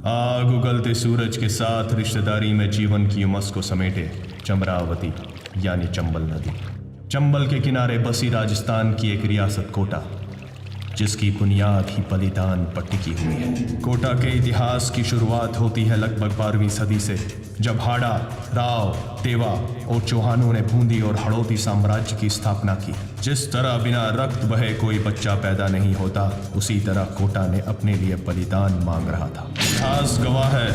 आग उगलते सूरज के साथ रिश्तेदारी में जीवन की उमस को समेटे चमरावती यानी चंबल नदी। चंबल के किनारे बसी राजस्थान की एक रियासत कोटा, जिसकी बुनियाद ही बलिदान पर टिकी हुई है। कोटा के इतिहास की शुरुआत होती है लगभग 12वीं सदी से, जब हाड़ा, राव, तेवा और चौहानों ने बूंदी और हड़ौती साम्राज्य की स्थापना की। जिस तरह बिना रक्त बहे कोई बच्चा पैदा नहीं होता, उसी तरह कोटा ने अपने लिए बलिदान मांग रहा था। इतिहास गवाह है,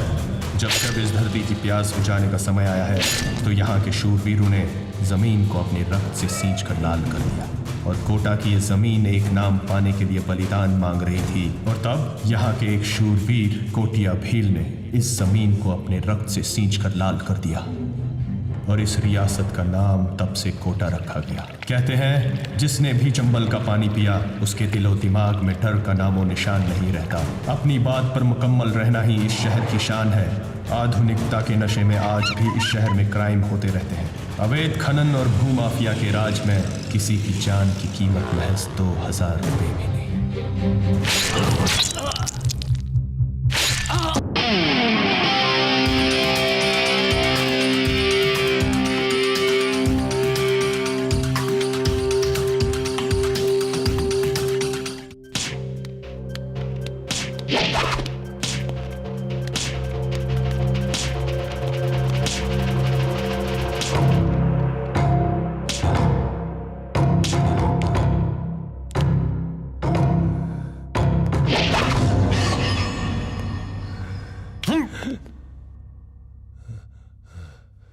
जब इस धरती की प्यास बुझाने का समय आया है, तो यहाँ के शूरवीरों ने जमीन को अपने रक्त से सींच कर लाल कर दिया। और कोटा की ये जमीन एक नाम पाने के लिए बलिदान मांग रही थी। और तब यहाँ के एक शूरवीर कोटिया भील ने इस जमीन को अपने रक्त से सींच कर लाल कर दिया, और इस रियासत का नाम तब से कोटा रखा गया। कहते हैं, जिसने भी चंबल का पानी पिया, उसके दिलो दिमाग में डर का नामो निशान नहीं रहता। अपनी बात पर मुकम्मल रहना ही इस शहर की शान है। आधुनिकता के नशे में आज भी इस शहर में क्राइम होते रहते हैं। अवैध खनन और भूमाफिया के राज में किसी की जान की कीमत महज 2000 रुपये भी नहीं।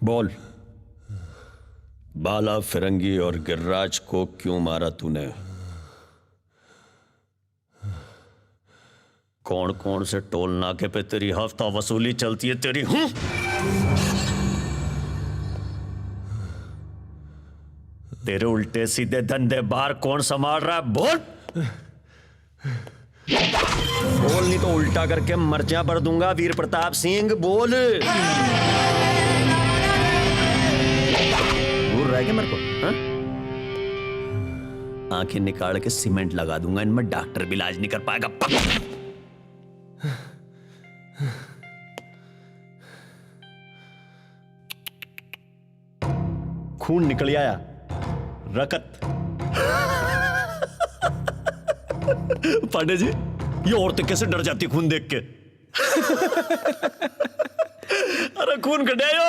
बोल, बाला, फिरंगी और गिर्राज को क्यों मारा तूने? कौन कौन से टोल नाके पे तेरी हफ्ता वसूली चलती है तेरी? तेरे उल्टे सीधे धंधे बाहर कौन संभाल रहा है? बोल बोल, नहीं तो उल्टा करके मर्चा भर दूंगा। वीर प्रताप सिंह, बोल। रहेगा मेरे को, हाँ? आंखें निकाल के सीमेंट लगा दूंगा, इनमें डॉक्टर भी इलाज नहीं कर पाएगा। खून निकल आया, रकत। पांडे जी, ये औरतें कैसे डर जाती खून देख के? अरे खून कटायो।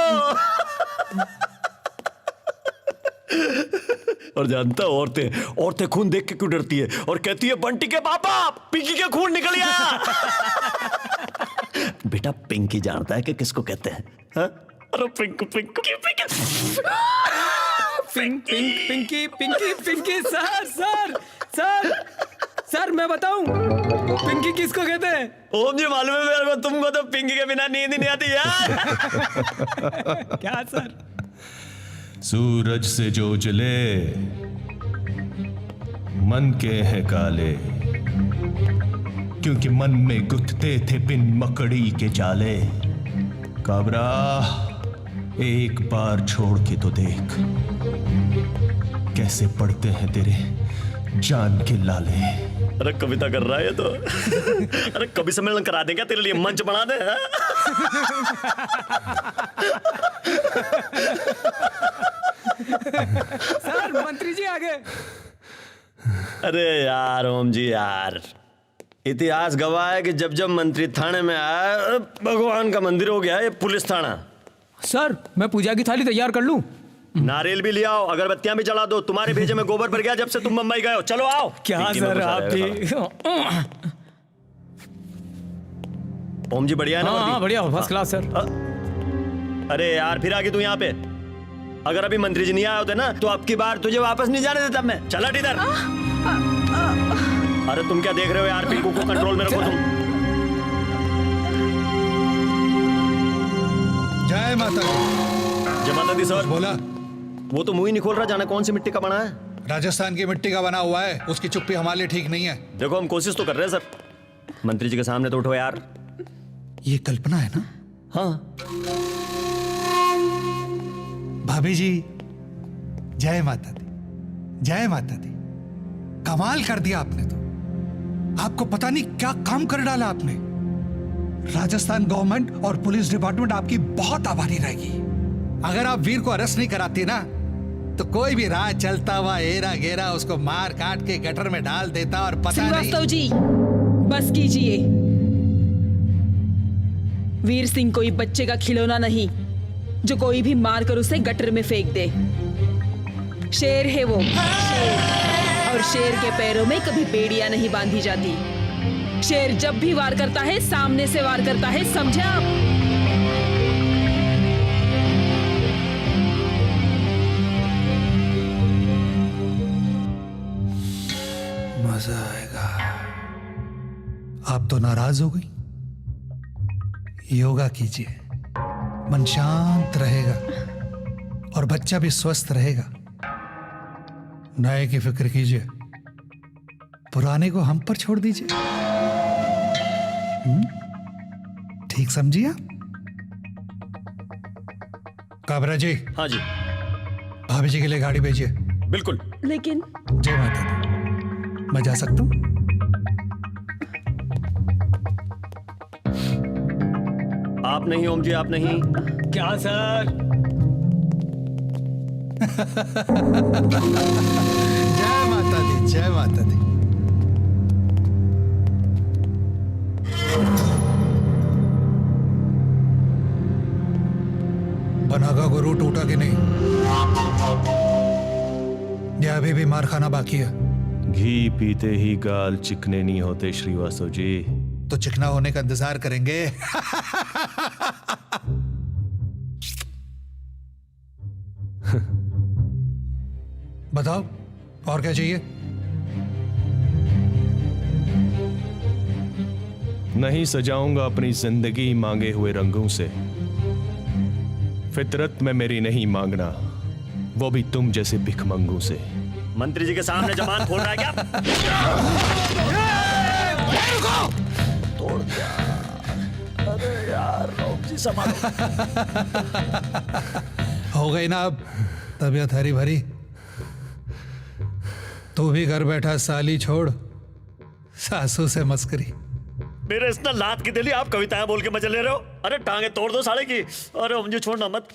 और जानता औरतें खून देख के क्यों डरती है? और कहती है, बंटी के पापा, पिंकी के खून निकल गया। बेटा, पिंकी जानता है कि किसको कहते हैं? हा? अरे पिंकी सर मैं बताऊं पिंकी किसको कहते हैं? ओम जी, मालूम है मेरे को। तुमको तो पिंकी के बिना नींद ही नहीं आती यार। क्या सर? सूरज से जो जले मन के है काले, क्योंकि मन में गुथते थे बिन मकड़ी के जाले। काबरा, एक बार छोड़ के तो देख, कैसे पड़ते हैं तेरे जान के लाले। अरे कविता कर रहा है ये तो। अरे कभी सम्मेलन करा देंगे तेरे लिए, मंच बना दे। सर, मंत्री जी आ गए। अरे यार ओम जी यार, इतिहास गवाह है कि जब जब मंत्री थाने में आया, भगवान का मंदिर हो गया ये पुलिस थाना। सर, मैं पूजा की थाली तैयार कर लूं? नारियल भी ले आओ, अगरबत्तियां भी चढ़ा दो। तुम्हारे भेजे में गोबर भर गया जब से तुम मुंबई गए हो। चलो आओ। क्या सर आप भी? ओम जी बढ़िया है ना? हाँ, बढ़िया, फर्स्ट क्लास सर। अरे यार, फिर आगे तू यहाँ पे। अगर अभी मंत्री जी नहीं आए होते ना, तो अब की बार तुझे वापस नहीं जाने देता मैं। चला इधर। अरे तुम क्या देख रहे हो यार? पिंकू को कंट्रोल में रखो तुम। जय माता दी। जय माता दी सर। बोला। वो तो मुंह ही नहीं खोल रहा, जाने कौन सी मिट्टी का बना है। राजस्थान की मिट्टी का बना हुआ है, उसकी चुप्पी हमारे लिए ठीक नहीं है। देखो, हम कोशिश तो कर रहे हैं सर। मंत्री जी के सामने तो उठो यार। ये कल्पना है ना? हाँ। भाभी जी, जय माता दी, जय माता दी। कमाल कर दिया आपने तो। आपको पता नहीं क्या काम कर डाला आपने। राजस्थान गवर्नमेंट और पुलिस डिपार्टमेंट आपकी बहुत आभारी रहेगी। अगर आप वीर को अरेस्ट नहीं कराती ना, तो कोई भी राह चलता हुआ हेरा गेरा उसको मार काट के गटर में डाल देता और पता नहीं। श्रीवास्तव जी, बस कीजिए। वीर सिंह कोई बच्चे का खिलौना नहीं जो कोई भी मार कर उसे गटर में फेंक दे। शेर है वो, शेर। और शेर के पैरों में कभी बेड़ियां नहीं बांधी जाती। शेर जब भी वार करता है सामने से वार करता है, समझे आप? मजा आएगा। आप तो नाराज हो गई। योगा कीजिए, मन शांत रहेगा और बच्चा भी स्वस्थ रहेगा। नए की फिक्र कीजिए, पुराने को हम पर छोड़ दीजिए। ठीक समझिए आप? काबरा जी। हाँ जी। भाभी जी के लिए गाड़ी भेजिए। बिल्कुल। लेकिन जय माता दी। मैं जा सकता हूं? आप नहीं ओम जी, आप नहीं। क्या सर? जय माता दी, जय माता दी। बनागा गुरु टूटा कि नहीं? या अभी भी मार खाना बाकी है? घी पीते ही गाल चिकने नहीं होते श्रीवास्तव जी। तो चिकना होने का इंतजार करेंगे। बताओ और क्या चाहिए? नहीं सजाऊंगा अपनी जिंदगी मांगे हुए रंगों से। फितरत में मेरी नहीं मांगना, वो भी तुम जैसे भिखमंगों से। मंत्री जी के सामने जबान खोल रहा है क्या? तोड़ दिया। अरे यार ओम जी संभालो। हो गई ना अब तबीयत हरी भरी? तू भी घर बैठा साली छोड़, सासू से मस्करी। मेरे इतना लात की दिली, आप कविताएं बोल के मजे ले रहे हो? अरे टांगे तोड़ दो साले की। अरे ओम जी छोड़ना मत।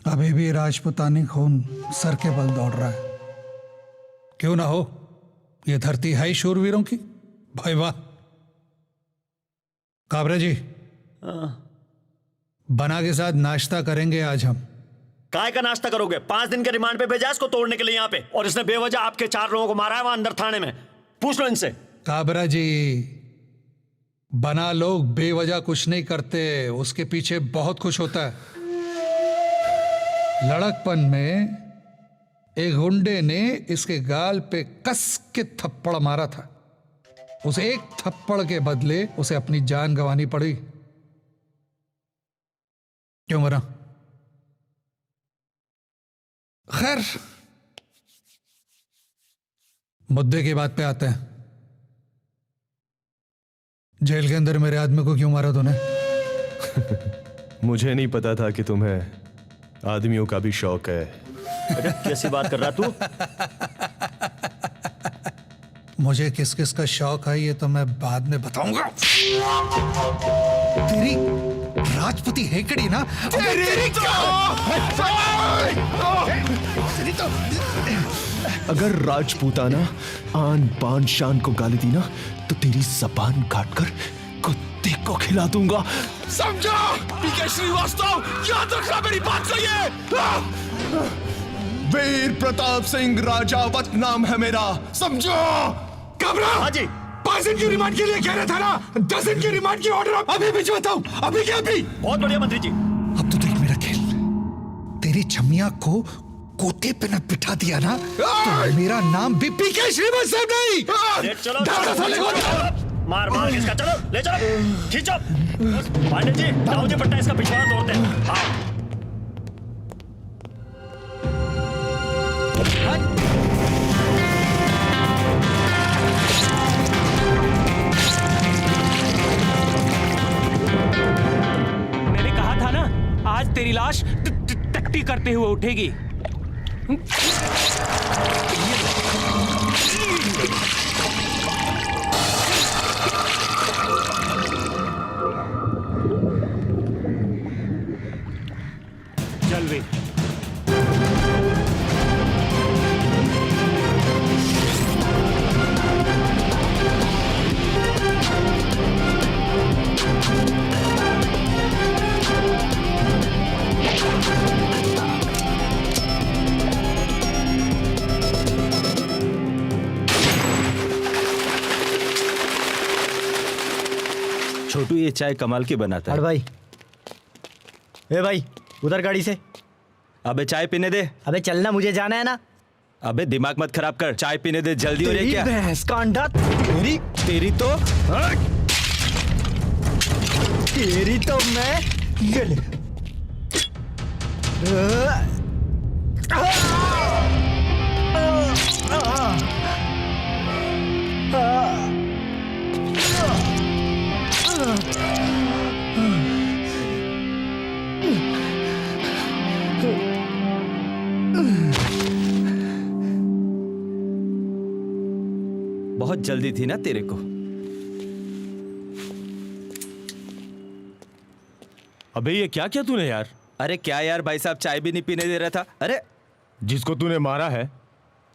अभी भी राजपुतानी खून सर के बल दौड़ रहा है। क्यों ना हो, ये धरती है ही शूरवीरों की। भाई वाह। काबरा जी, बना के साथ नाश्ता करेंगे आज हम। काय का नाश्ता करोगे? 5 दिन के रिमांड पे भेजा इसको तोड़ने के लिए यहाँ पे, और इसने बेवजह आपके 4 लोगों को मारा है वहां अंदर थाने में। पूछ लो इनसे। काबरा जी, बना लोग बेवजह कुछ नहीं करते, उसके पीछे बहुत कुछ होता है। लड़कपन में एक गुंडे ने इसके गाल पे कस के थप्पड़ मारा था। उस एक थप्पड़ के बदले उसे अपनी जान गंवानी पड़ी। क्यों मरा? खैर, मुद्दे की बात पे आते हैं। जेल के अंदर मेरे आदमी को क्यों मारा तूने? मुझे नहीं पता था कि तुम्हें आदमियों का भी शौक है। अरे कैसी बात कर रहा तू? मुझे किस किस का शौक है ये तो मैं बाद में बताऊंगा। तेरी राजपूती हेकड़ी ना, तेरी तो अगर राजपूताना आन बान शान को गाली दी ना, तो तेरी जबान काटकर कुत्ते को खिला दूंगा। समझा? पीके श्रीवास्तव, याद रखना मेरी बात को। ये वीर प्रताप सिंह राजावत नाम है मेरा, समझो? काबरा। हाँ जी। 5 दिन की रिमांड के लिए कह रहा था ना, 10 दिन की रिमांड की ऑर्डर अभी भिजवाता हूँ। अभी क्या अभी? बहुत बढ़िया मंत्री जी। अब तो देख मेरा खेल। तेरी छमिया को कोटे पे न बिठा दिया ना, तो मेरा नाम भी पीके श्रीवास्तव नहीं। चलो मार मार इसका, चलो ले चलो, खींचो। पांडे जी, जाओ जी पट्टा इसका पिछवाड़ा तोड़ते हैं। आओ। मैंने कहा था ना, आज तेरी लाश टट्टी करते हुए उठेगी। छोटू ये चाय कमाल की बनाता है। अरे भाई, ए भाई उधर गाड़ी से। अबे चाय पीने दे। अबे चलना, मुझे जाना है ना। अबे दिमाग मत खराब कर, चाय पीने दे, जल्दी हो रही है क्या? भैंस का अंडा तेरी तो मैं गले। बहुत जल्दी थी ना तेरे को। अबे ये क्या किया तूने यार? अरे क्या यार, भाई साहब चाय भी नहीं पीने दे रहा था। अरे जिसको तूने मारा है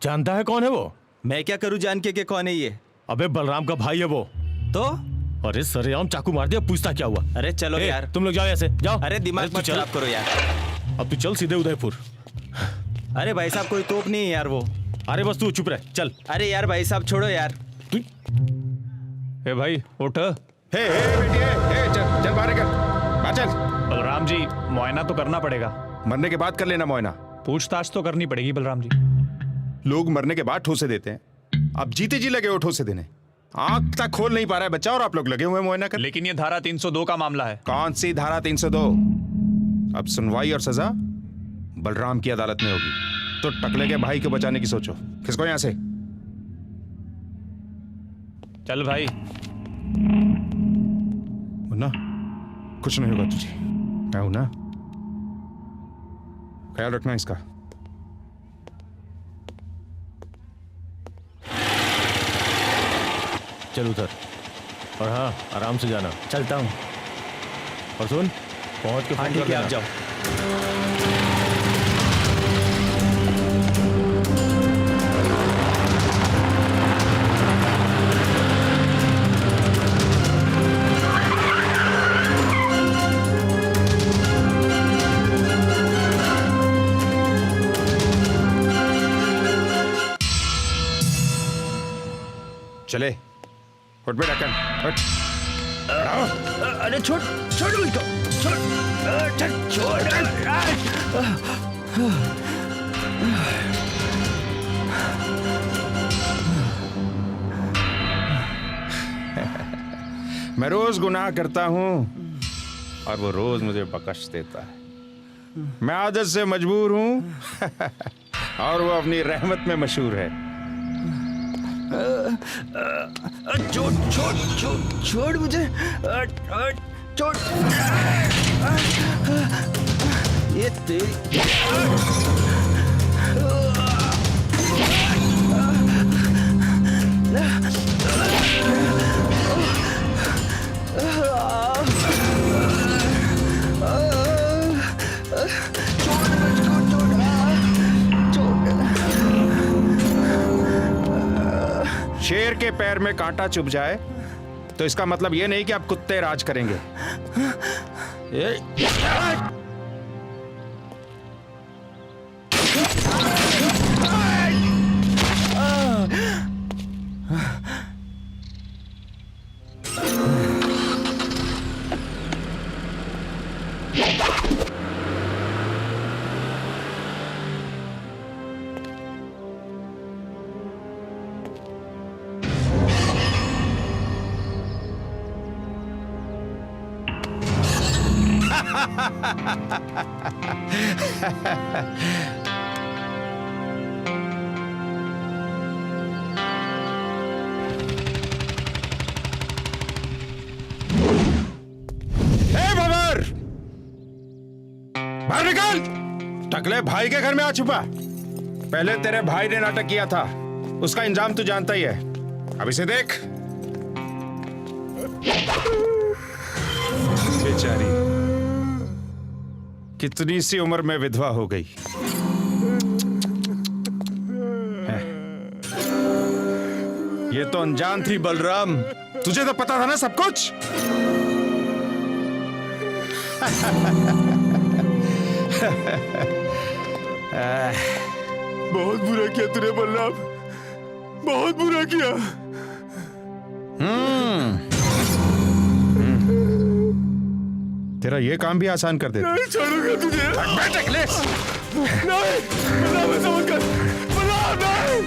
जानता है कौन है वो? मैं क्या करूं जान के कौन है ये? अबे बलराम का भाई है वो। तो अरे सरेआम चाकू मार दिया, पूछता क्या हुआ? अरे चलो ए, यार, तुम लोग जाओ ऐसे जाओ। अरे दिमाग तू मत चल। खराब करो यार। अब तू चल सीधे उदयपुर। अरे भाई साहब कोई तोप नहीं है यार वो। अरे बस तू चुप रह, चल। अरे यार भाई साहब छोड़ो यार। तू ए भाई उठ। हे बेटी हे चल चल बाहर बाहर चल। बलराम जी, मुआयना तो करना पड़ेगा। मरने के बाद कर लेना मुआयना। पूछताछ तो करनी पड़ेगी बलराम जी। लोग मरने के बाद ठोसे देते हैं, अब जीते जी लगे हो ठोसे देने। आंख तक खोल नहीं पा रहा है बच्चा और आप लोग लगे हुए मुआयना कर। लेकिन ये धारा 302 का मामला है। कौन सी धारा 302? अब सुनवाई और सजा बलराम की अदालत में होगी। तो टकले के भाई को बचाने की सोचो। किसको यहां से? चल भाई। मुन्ना कुछ नहीं होगा तुझे, मैं हूं ना, ख्याल रखना इसका। चल उधर, और हाँ आराम से जाना। चलता हूँ। और सुन, पहुंच के हाँ फोन ठीक कर है, आप देना। जाओ। चले उठ बे ढक्कन उठ। अरे छोड़ छोड़ मुझको, छोड़ मैं रोज गुनाह करता हूं और वो रोज मुझे बख्श देता है। मैं आदत से मजबूर हूं और वो अपनी रहमत में मशहूर है। छोड़ छोड़ छोड़ छोड़ मुझे, छोड़। ये तेरी शेर के पैर में कांटा चुभ जाए तो इसका मतलब यह नहीं कि आप कुत्ते राज करेंगे। बाहर निकल! टकले भाई के घर में आ छुपा। पहले तेरे भाई ने नाटक किया था, उसका इंजाम तू जानता ही है। अब इसे देख। बेचारी कितनी सी उम्र में विधवा हो गई। ये तो अनजान थी बलराम, तुझे तो पता था ना सब कुछ। बहुत बुरा किया तूने बलराम, बहुत बुरा किया। तेरा ये काम भी आसान कर देता। नहीं छोड़ूंगा तुझे। बैठ अखिलेश। नहीं, बलराम ऐसा मत कर। बलराम नहीं।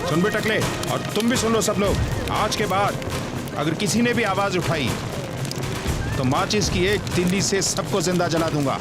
सुन बे टकले, और तुम भी सुन लो सब लोग। आज के बाद अगर किसी ने भी आवाज उठाई तो माचिस की एक तिल्ली से सबको जिंदा जला दूंगा।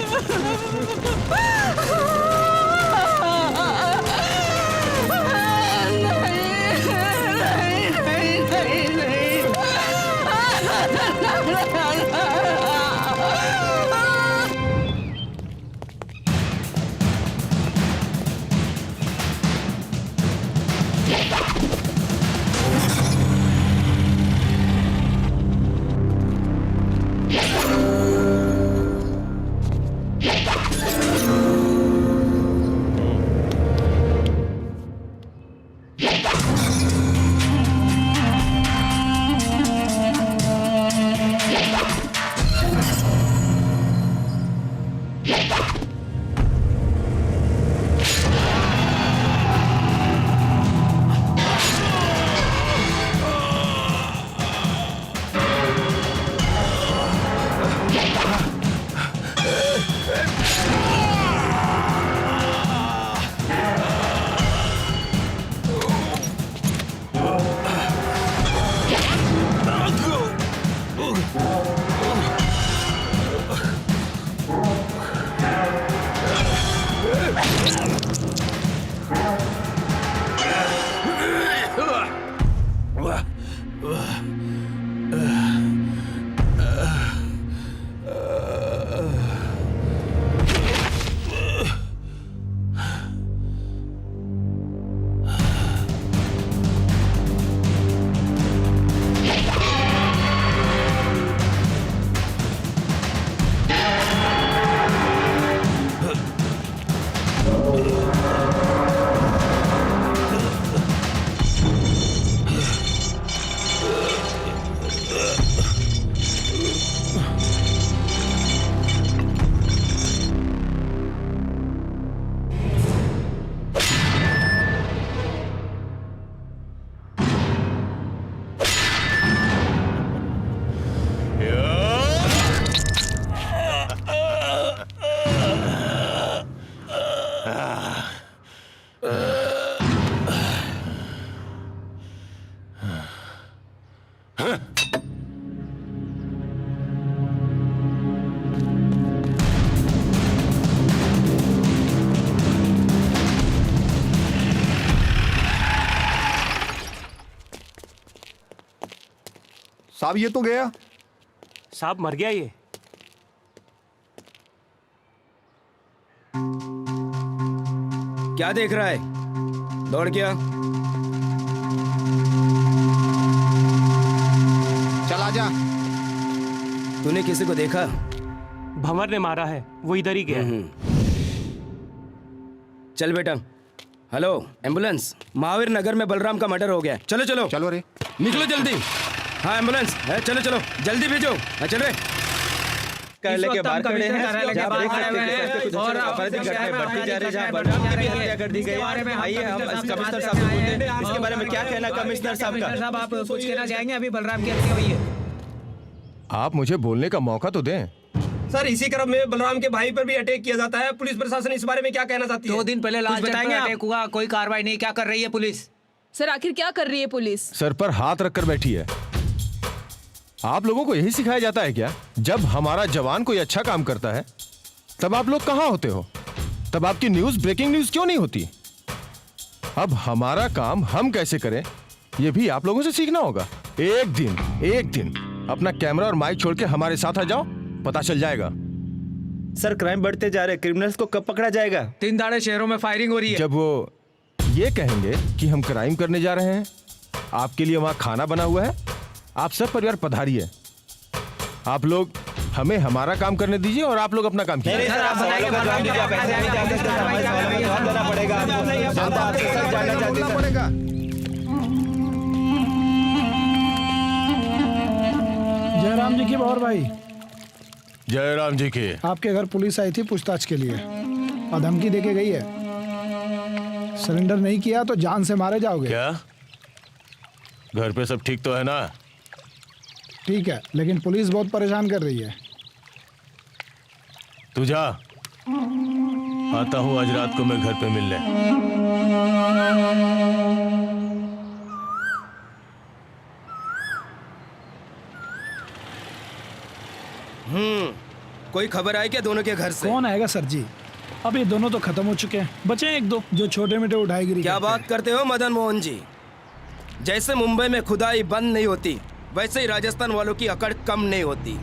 साहब ये तो गया। साहब मर गया ये। क्या देख रहा है? दौड़ गया। चल आजा। तूने किसी को देखा? भंवर ने मारा है, वो इधर ही गया। चल बेटा। हेलो एम्बुलेंस, महावीर नगर में बलराम का मर्डर हो गया। चलो चलो चलो रे। निकलो जल्दी। हाँ एम्बुलेंस है, चलो चलो जल्दी भेजो। हाँ चल रहे कहले के बाहर खड़े हैं जहाँ देख सकते हैं कुछ अपराधिक घटनाएं बढ़ती जा रही है, जहाँ बलराम की भी हत्या कर दी गई। आइए हम कमिश्नर साहब से पूछते हैं इसके बारे में क्या कहना कमिश्नर साहब का। साहब आप कुछ कहना चाहेंगे? अभी बलराम की हत्या हुई है। आप मुझे बोलने का मौका तो दें। सर इसी क्रम में बलराम के भाई पर भी अटैक किया जाता है। पुलिस प्रशासन इस बारे में क्या कहना चाहती है? 2 दिन पहले लाश बताएंगे अटैक हुआ, कोई कार्रवाई नहीं। क्या कर रही है पुलिस? सर आखिर क्या कर रही है पुलिस? सर पर हाथ रखकर बैठी है। आप लोगों को यही सिखाया जाता है क्या? जब हमारा जवान कोई अच्छा काम करता है तब आप लोग कहाँ होते हो? तब आपकी न्यूज ब्रेकिंग न्यूज क्यों नहीं होती? अब हमारा काम हम कैसे करें ये भी आप लोगों से सीखना होगा। एक दिन अपना कैमरा और माइक छोड़ के हमारे साथ आ जाओ, पता चल जाएगा। सर क्राइम बढ़ते जा रहे, क्रिमिनल्स को कब पकड़ा जाएगा? 3 दाड़े शहरों में फायरिंग हो रही है। जब वो ये कहेंगे कि हम क्राइम करने जा रहे हैं, आपके लिए वहां खाना बना हुआ है, आप सब परिवार पधारिए। आप लोग हमें हमारा काम करने दीजिए और आप लोग अपना काम कीजिए। जयराम जी की और भाई जयराम जी की। आपके घर पुलिस आई थी पूछताछ के लिए और धमकी देके गई है, सरेंडर नहीं किया तो जान से मारे जाओगे। क्या घर पे सब ठीक तो है ना? ठीक है, लेकिन पुलिस बहुत परेशान कर रही है। तू जा, आता हूँ आज रात को मैं घर पे मिलने। कोई खबर आई क्या दोनों के घर से? कौन आएगा सर जी, अब ये दोनों तो खत्म हो चुके हैं, बचे हैं एक दो जो छोटे मोटे उठाईगिरी क्या बात करते हो मदन मोहन जी? जैसे मुंबई में खुदाई बंद नहीं होती, वैसे ही राजस्थान वालों की अकड़ कम नहीं होती।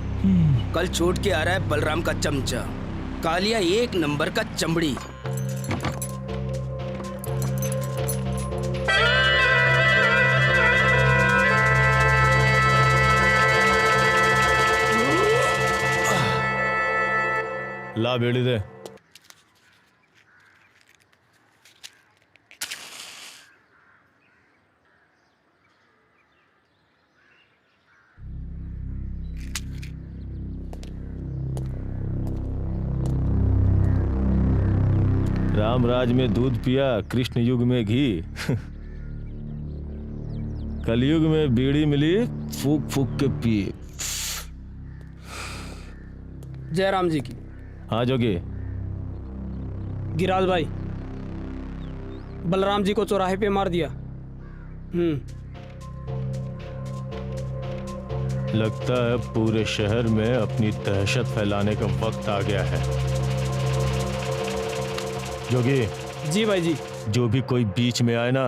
कल छूट के आ रहा है बलराम का चमचा, कालिया एक नंबर का चमड़ी। ला बेड़ी दे। रामराज में दूध पिया, कृष्ण युग में घी, कलयुग में बीड़ी मिली, फूक फूक के पिए। जयराम जी की। हाँ जोगी। गिराल भाई, बलराम जी को चौराहे पे मार दिया। लगता है पूरे शहर में अपनी दहशत फैलाने का वक्त आ गया है। जोगी। जी भाई जी। जो भी कोई बीच में आए ना,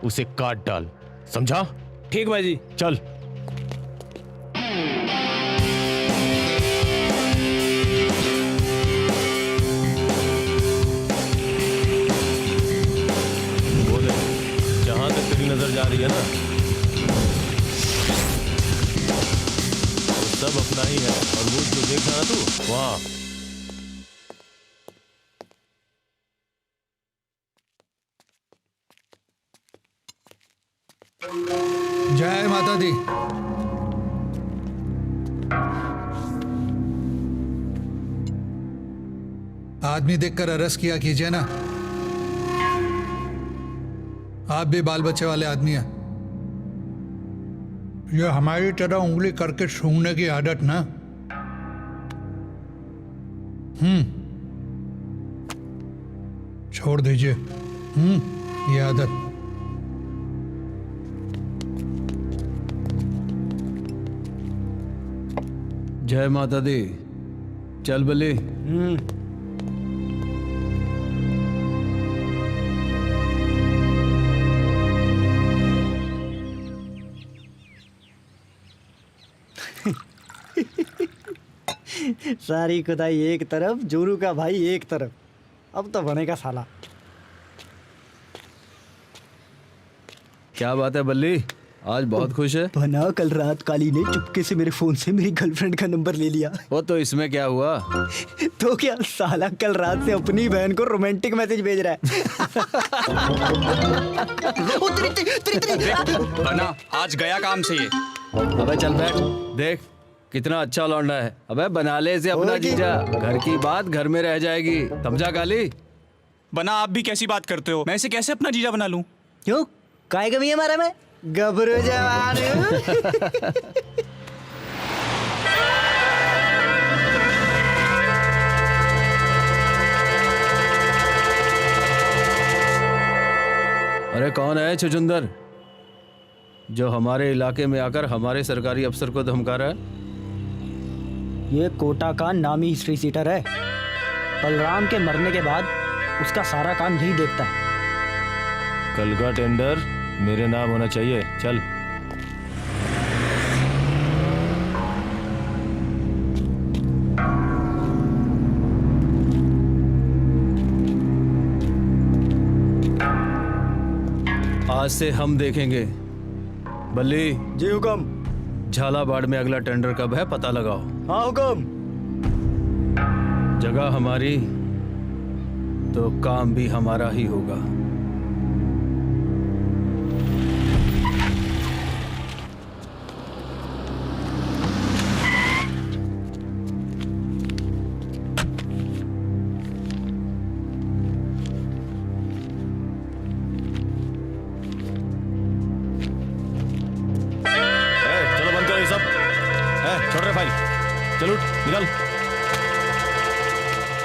उसे काट डाल, समझा? ठीक भाई जी। चल। वो देख, जहां तक तेरी नजर जा रही है ना, वो सब अपना ही है, और वो जो देख रहा ना तू, वहां जय माता दी। आदमी देखकर अरेस्ट किया कीजिए ना, आप भी बाल बच्चे वाले आदमी हैं। ये हमारी तरह उंगली करके सूंघने की आदत ना। छोड़ दीजिए ये आदत। जय माता दी। चल बली। सारी खुदाई एक तरफ, जोरू का भाई एक तरफ, अब तो बनेगा साला। क्या बात है बल्ली, आज बहुत खुश है? बना, कल रात काली ने चुपके से मेरे फोन से मेरी गर्लफ्रेंड का नंबर ले लिया। वो तो इसमें क्या हुआ? तो क्या, साला कल रात से अपनी बहन को रोमांटिक मैसेज भेज रहा है। बना, आज गया काम से ये। अबे चल बैठ, देख कितना अच्छा लौंडा है। अबे बना ले इसे अपना जीजा, घर की बात घर में रह जाएगी, समझा काली? बना, आप भी कैसी बात करते हो? मैं इसे कैसे अपना जीजा बना लूं? क्यों, काय कमी है मारा में? गबरू जवान। अरे कौन है छुचुंदर जो हमारे इलाके में आकर हमारे सरकारी अफसर को धमका रहा है? ये कोटा का नामी हिस्ट्री सीटर है। बलराम के मरने के बाद उसका सारा काम यही देखता है। कल का टेंडर मेरे नाम होना चाहिए। चल। आज से हम देखेंगे। बल्ली। जी हुक्म। झालावाड़ में अगला टेंडर कब है पता लगाओ। हाँ हुक्म। जगह हमारी तो काम भी हमारा ही होगा।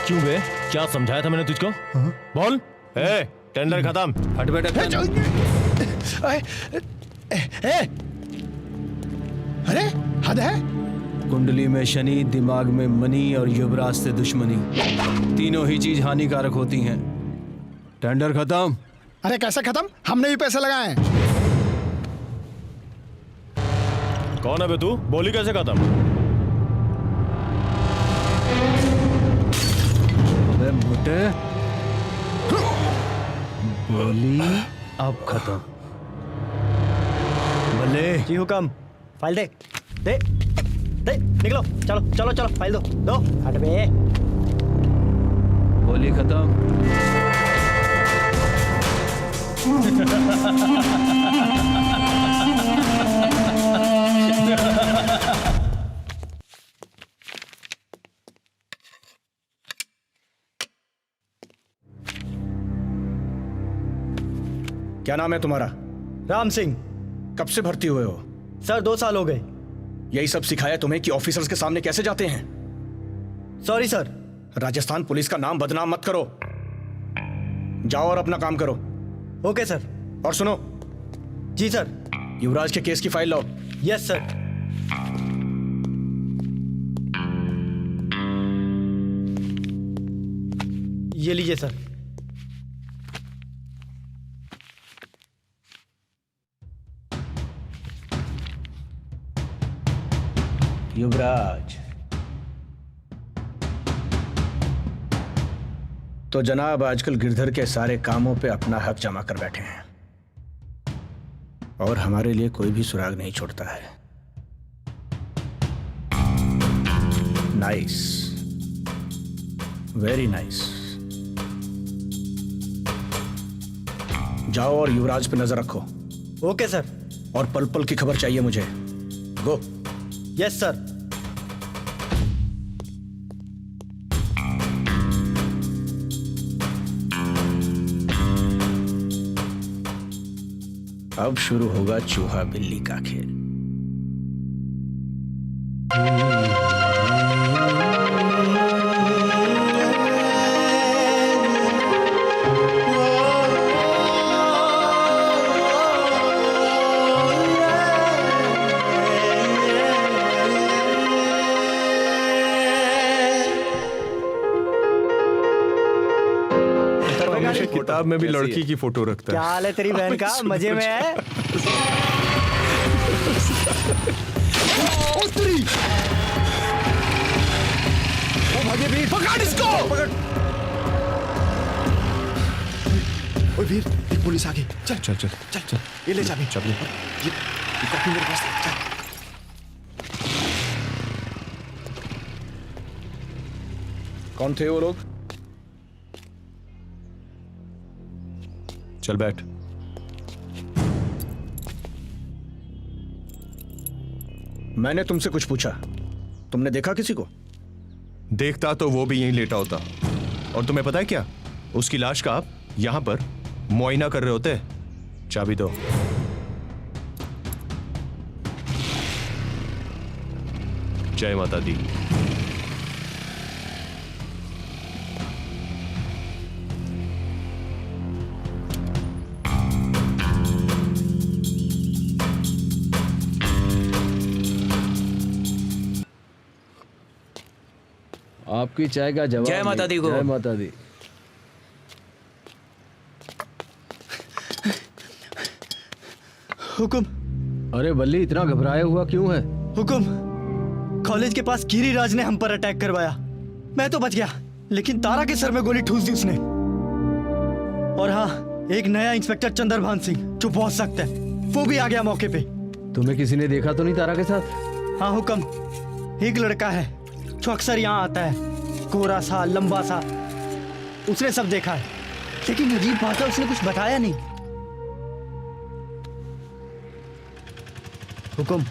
क्यों बे? क्या समझाया था मैंने तुझको? बोल। ए, टेंडर खत्म। हट बेटा। अरे हद है। कुंडली में शनि, दिमाग में मनी और युवराज से दुश्मनी, तीनों ही चीज हानिकारक होती हैं। टेंडर खत्म। अरे कैसे खत्म? हमने भी पैसे लगाए हैं। कौन है बे तू? बोली कैसे खत्म? अबे मोटे, बोली अब खत्म। भले जी हुक्म। फाइल दे दे दे, निकलो। चलो चलो चलो, फाइल दो। हट बे। बोली खत्म। क्या नाम है तुम्हारा? राम सिंह। कब से भर्ती हुए हो? सर 2 साल हो गए। यही सब सिखाया तुम्हें कि ऑफिसर्स के सामने कैसे जाते हैं? Sorry sir. राजस्थान पुलिस का नाम बदनाम मत करो। जाओ और अपना काम करो। Okay sir. और सुनो। जी सर। युवराज के केस की फाइल लाओ। Yes sir. ये लीजिए सर। युवराज, तो जनाब आजकल गिरधर के सारे कामों पे अपना हक जमा कर बैठे हैं और हमारे लिए कोई भी सुराग नहीं छोड़ता है। Nice, very nice. जाओ और युवराज पे नजर रखो। Okay sir. और पल पल की खबर चाहिए मुझे। गो। Yes sir. अब शुरू होगा चूहा बिल्ली का खेल। किताब में भी लड़की की फोटो रखता है। क्या हाल है तेरी बहन का? मजे में है? भागे वीर, पकड़ इसको। पकड़। ओए वीर, एक पुलिस आ गई। चल चल चल चल चल। ये ले चाबी। चाबी। ये कॉपी मेरे पास है। चल। कौन थे वो लोग? चल बैठ। मैंने तुमसे कुछ पूछा, तुमने देखा किसी को? देखता तो वो भी यहीं लेटा होता। और तुम्हें पता है क्या, उसकी लाश का आप यहां पर मुआयना कर रहे होते। चाबी दो। जय माता दी। आपकी चाय का जवाब। जय माता दी को। जय माता दी। हुकुम। अरे बल्ली, इतना घबराया हुआ क्यों है? हुकुम, कॉलेज के पास गिरिराज ने हम पर अटैक करवाया। मैं तो बच गया, लेकिन तारा के सर में गोली ठूस दी उसने। और हाँ, एक नया इंस्पेक्टर चंद्रभान सिंह जो बहुत सख्त है, वो भी आ गया मौके पे। तुम्हें किसी ने देखा तो नहीं तारा के साथ? हाँ हुकुम, एक लड़का है जो अक्सर यहाँ आता है, गोरा सा लंबा सा। उसने सब देखा है, लेकिन अजीब बात है, उसने कुछ बताया नहीं। हुकुम,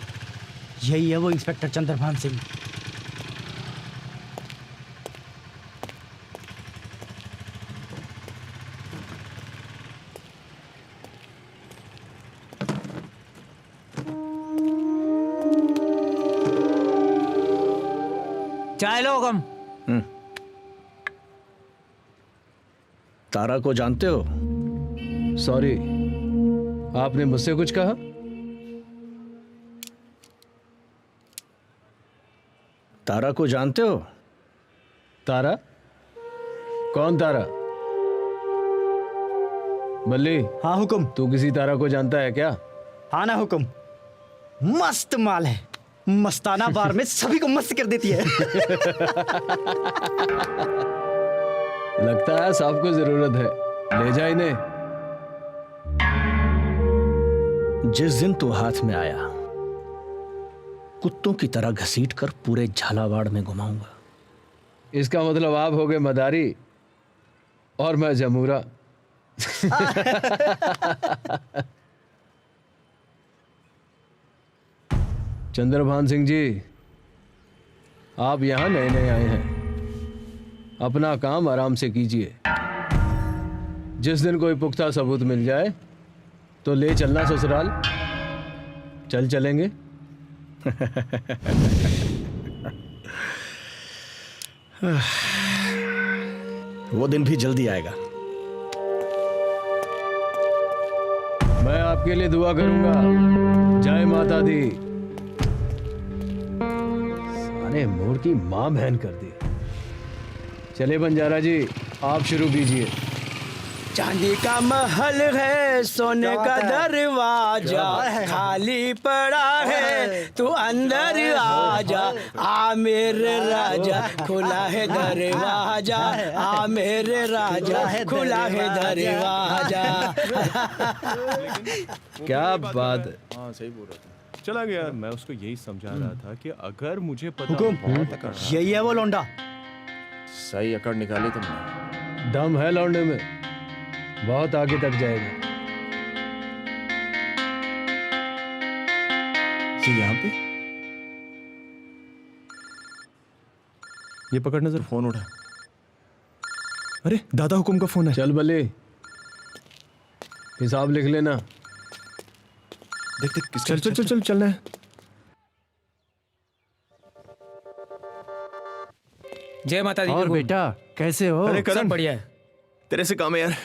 यही है वो इंस्पेक्टर चंद्रभान सिंह। चाय लो हुकुम। तारा को जानते हो? सॉरी, आपने मुझसे कुछ कहा? तारा को जानते हो? तारा? कौन तारा? बल्ली। हाँ हुक्म। तू किसी तारा को जानता है क्या? हाँ ना हुक्म, मस्त माल है, मस्ताना बार में सभी को मस्त कर देती है। लगता है साहब को जरूरत है, ले जा इन्हें। जिस दिन तू हाथ में आया, कुत्तों की तरह घसीट कर पूरे झालावाड़ में घुमाऊंगा। इसका मतलब आप हो गए मदारी और मैं जमूरा। चंद्रभान सिंह जी, आप यहां नए नए आए हैं, अपना काम आराम से कीजिए। जिस दिन कोई पुख्ता सबूत मिल जाए तो ले चलना ससुराल। चल चलेंगे। वो दिन भी जल्दी आएगा। मैं आपके लिए दुआ करूंगा। जय माता दी। सारे मोर की मां बहन कर दी। चले बंजारा जी, आप शुरू कीजिए। चांदी का महल है, सोने का दरवाजा खाली पड़ा है, तू अंदर आजा, आ मेरे राजा, खुला है दरवाजा, आ मेरे राजा, खुला है दरवाजा। क्या बात है। हाँ सही बोल रहा था। चला गया। मैं उसको यही समझा रहा था कि अगर मुझे पता हुकुम, यही है वो लौंडा। सही अकड़ निकाली तुमने। दम है लौंडे में, बहुत आगे तक जाएगा। यहाँ पे ये पकड़ नजर, फोन उठा। अरे दादा हुकुम का फोन है। चल बले, हिसाब लिख लेना। देख देख, चल चल चल चल चलना है। जय माता दी। और बेटा कैसे हो? अरे करण, बढ़िया है। तेरे से काम है यार।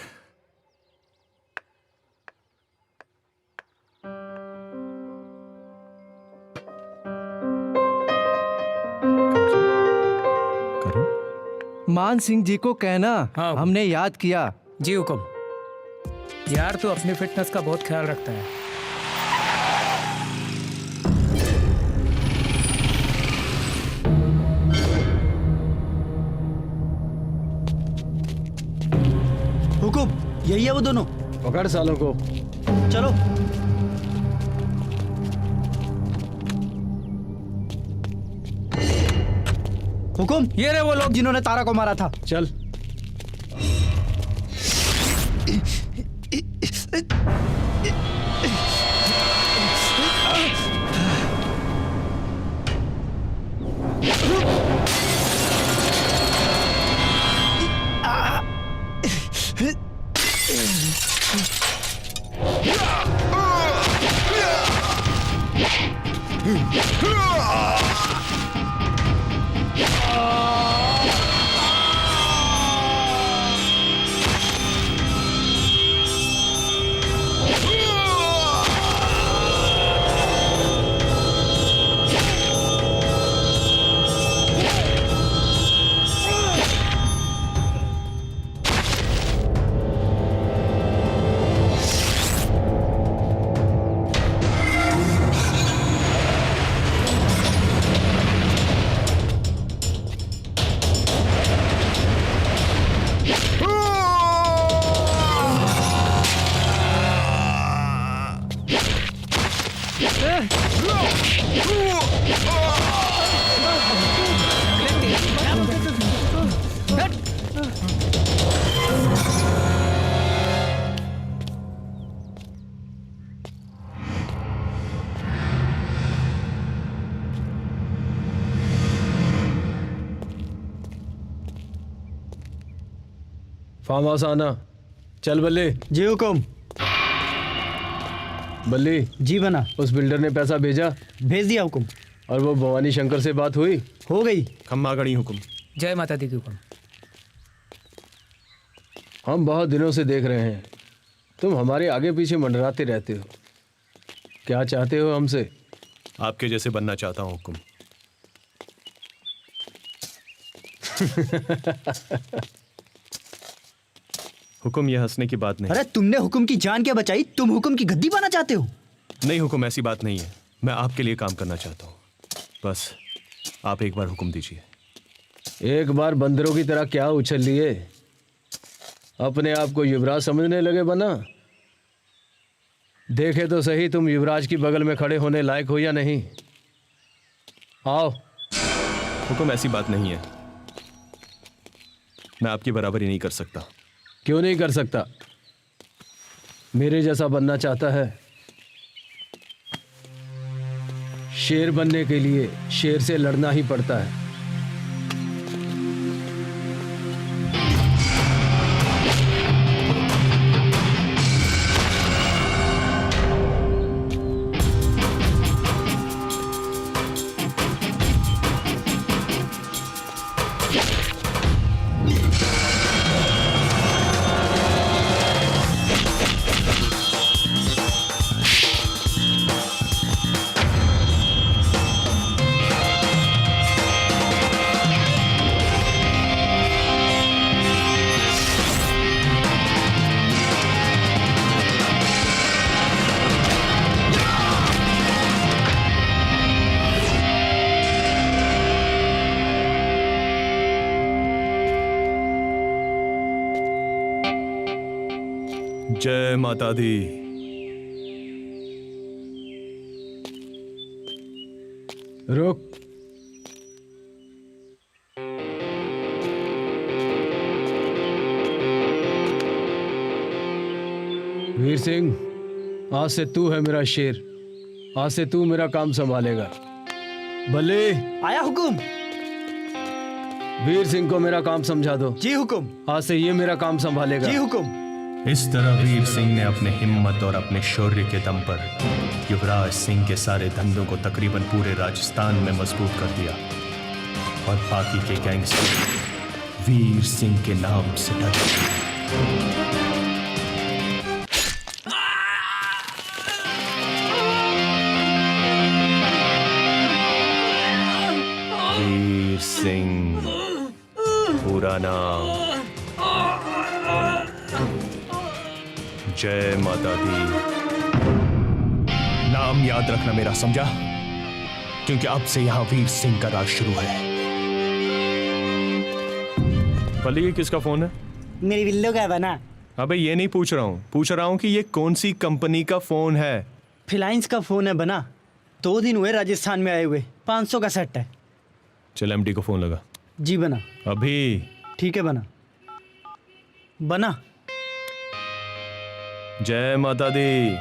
मान सिंह जी को कहना हमने याद किया। जी हुक्म। यार तू अपनी फिटनेस का बहुत ख्याल रखता है। हुकुम, यही है वो दोनों। पकड़ सालों को। चलो। हुकुम, ये रहे वो लोग जिन्होंने तारा को मारा था। चल। फार्म हाउस आना। चल बल्ले। जी हुकुम। बल्ली। जी बना। उस बिल्डर ने पैसा भेजा? भेज दिया हुकुम। और वो भवानी शंकर से बात हुई? हो गई। खम्मा गड़ी हुकुम। जय माता दी की हुक्म। हम बहुत दिनों से देख रहे हैं, तुम हमारे आगे पीछे मंडराते रहते हो। क्या चाहते हो हमसे? आपके जैसे बनना चाहता हूं हुकुम। हुकुम, यह हंसने की बात नहीं। अरे तुमने हुकुम की जान क्या बचाई, तुम हुकुम की गद्दी पाना चाहते हो? नहीं हुकुम, ऐसी बात नहीं है। मैं आपके लिए काम करना चाहता हूँ। बस आप एक बार हुक्म दीजिए। एक बार बंदरों की तरह क्या उछल लिए? अपने आप को युवराज समझने लगे बना? देखे तो सही तुम युवराज की बगल में खड़े होने लायक हो या नहीं। आओ। हुकुम, ऐसी बात नहीं है। मैं आपकी बराबरी नहीं कर सकता। क्यों नहीं कर सकता? मेरे जैसा बनना चाहता है? शेर बनने के लिए शेर से लड़ना ही पड़ता है। जय माता दी। रुक। वीर सिंह, आज से तू है मेरा शेर। आज से तू मेरा काम संभालेगा। भले आया हुकुम। वीर सिंह को मेरा काम समझा दो। जी हुकुम। आज से ये मेरा काम संभालेगा। जी हुकुम। इस तरह वीर सिंह ने अपने हिम्मत और अपने शौर्य के दम पर युवराज सिंह के सारे धंधों को तकरीबन पूरे राजस्थान में मजबूत कर दिया और बाकी के गैंगस्टर वीर सिंह के नाम से डर गए। वीर सिंह पूरा नाम। जय माता दी। नाम याद रखना मेरा, समझा? क्योंकि अब से यहां वीर सिंह का राज शुरू है। पल्ली, ये किसका फोन है? मेरी बिल्लो का है बना। अबे ये नहीं पूछ रहा हूं कि ये कौन सी कंपनी का फोन है? फिलाइंस का फोन है बना। 2 दिन हुए राजस्थान में आए हुए। 500 का सेट है। चल एमडी को फोन लगा। जी बना। अभी? ठीक है बना। बना। जय माता दी।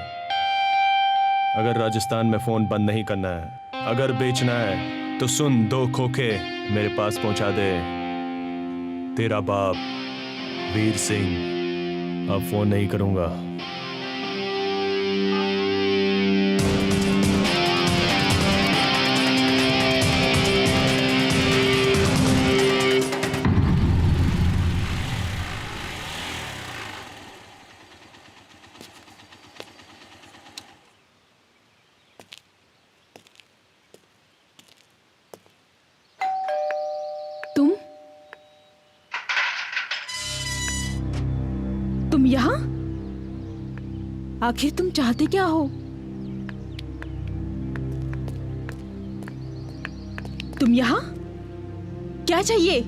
अगर राजस्थान में फोन बंद नहीं करना है, अगर बेचना है, तो सुन, 2 खोखे मेरे पास पहुंचा दे। तेरा बाप वीर सिंह। अब फोन नहीं करूंगा। तुम यहाँ? आखिर तुम चाहते क्या हो? तुम यहाँ? क्या चाहिए?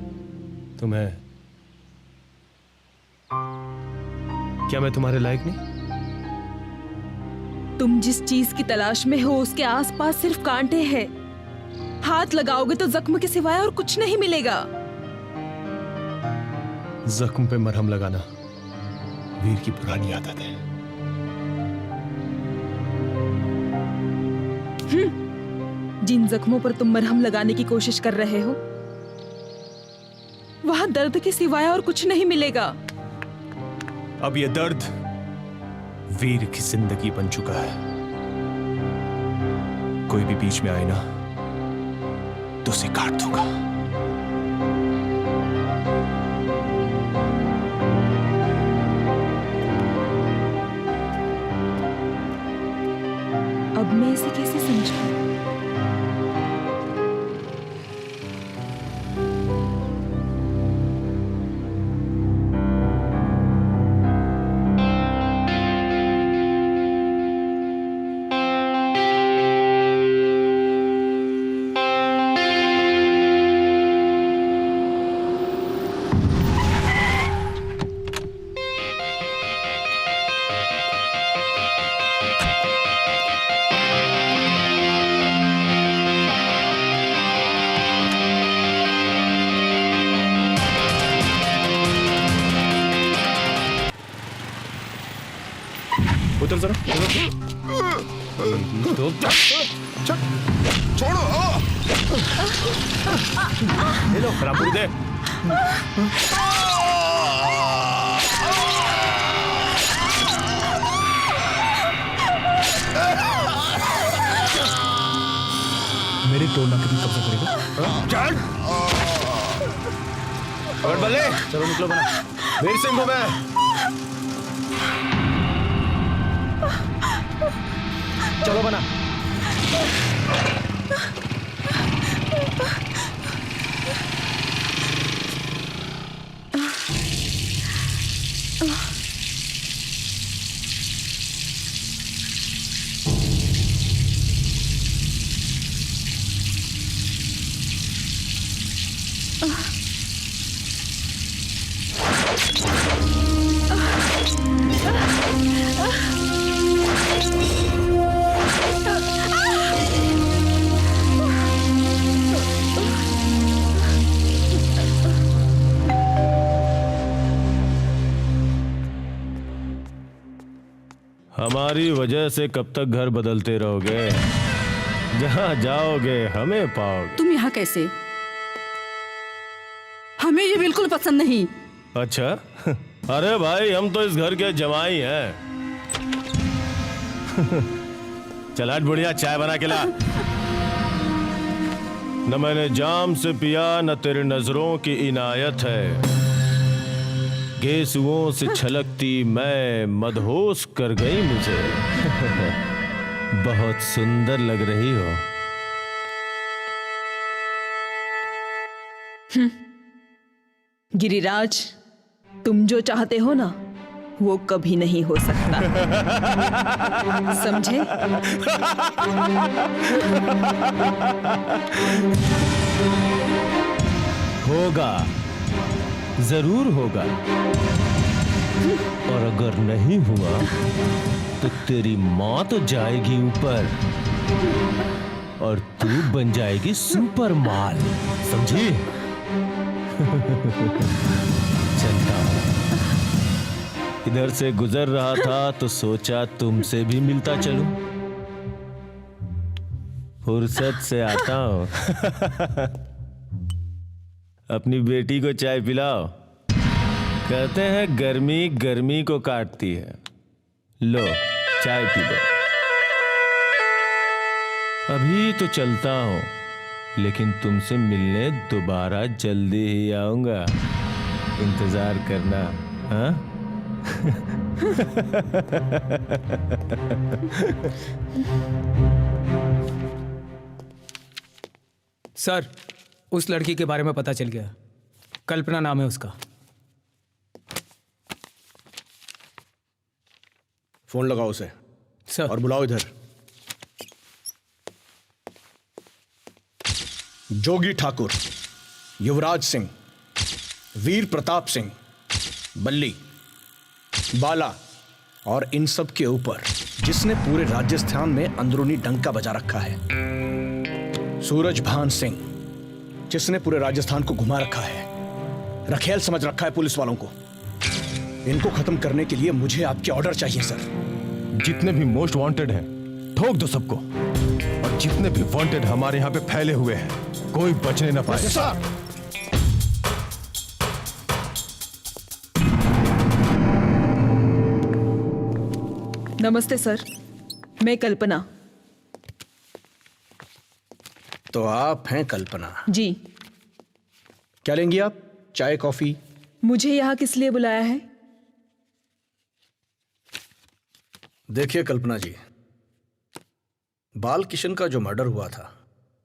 तुम्हें? क्या मैं तुम्हारे लायक नहीं? तुम जिस चीज की तलाश में हो उसके आसपास सिर्फ कांटे हैं। हाथ लगाओगे तो जख्म के सिवाय और कुछ नहीं मिलेगा। जख्म पे मरहम लगाना वीर की पुरानी आदत है। जिन जख्मों पर तुम मरहम लगाने की कोशिश कर रहे हो, वहां दर्द के सिवाय और कुछ नहीं मिलेगा। अब ये दर्द वीर की जिंदगी बन चुका है। कोई भी बीच में आए ना तो उसे काट दूंगा। अब मैं इसे कैसे समझूं? उतर जरा छोड़ो। ले लो रामपुरी दे। मेरे तोड़ना कितनी कब्जा करेगा? चल और बल्ले चलो निकलो बना। वीर सिंह हूं मैं। चलो बना। हमारी वजह से कब तक घर बदलते रहोगे? जहां जाओगे हमें पाओगे। तुम यहाँ कैसे? हमें ये बिल्कुल पसंद नहीं। अच्छा अरे भाई हम तो इस घर के जमाई हैं। चल हट बुढ़िया, चाय बना के ला। न मैंने जाम से पिया न तेरे नजरों की इनायत है। गेसुओं से छलकती मैं मदहोश कर गई मुझे। बहुत सुंदर लग रही हो। गिरिराज, तुम जो चाहते हो ना वो कभी नहीं हो सकता। समझे? होगा, जरूर होगा। और अगर नहीं हुआ तो तेरी मां तो जाएगी ऊपर और तू बन जाएगी सुपर माल। समझी? चलता हूं। इधर से गुजर रहा था तो सोचा तुमसे भी मिलता चलूं। फुर्सत से आता हूं। अपनी बेटी को चाय पिलाओ। कहते हैं गर्मी गर्मी को काटती है। लो चाय पी लो। अभी तो चलता हूं, लेकिन तुमसे मिलने दोबारा जल्दी ही आऊंगा। इंतजार करना। हाँ? सर, उस लड़की के बारे में पता चल गया। कल्पना नाम है उसका। फोन लगाओ उसे सर। और बुलाओ इधर। जोगी ठाकुर, युवराज सिंह, वीर प्रताप सिंह, बल्ली, बाला और इन सब के ऊपर जिसने पूरे राजस्थान में अंदरूनी डंका बजा रखा है, सूरज भान सिंह, जिसने पूरे राजस्थान को घुमा रखा है, रखेल समझ रखा है पुलिस वालों को। इनको खत्म करने के लिए मुझे आपके ऑर्डर चाहिए सर। जितने भी मोस्ट वांटेड हैं ठोक दो सबको, और जितने भी वांटेड हमारे यहाँ पे फैले हुए हैं कोई बचने ना पाए। सर नमस्ते सर, मैं कल्पना। तो आप हैं कल्पना जी। क्या लेंगी आप? चाय कॉफी? मुझे यहाँ किस लिए बुलाया है? देखिए कल्पना जी, बाल किशन का जो मर्डर हुआ था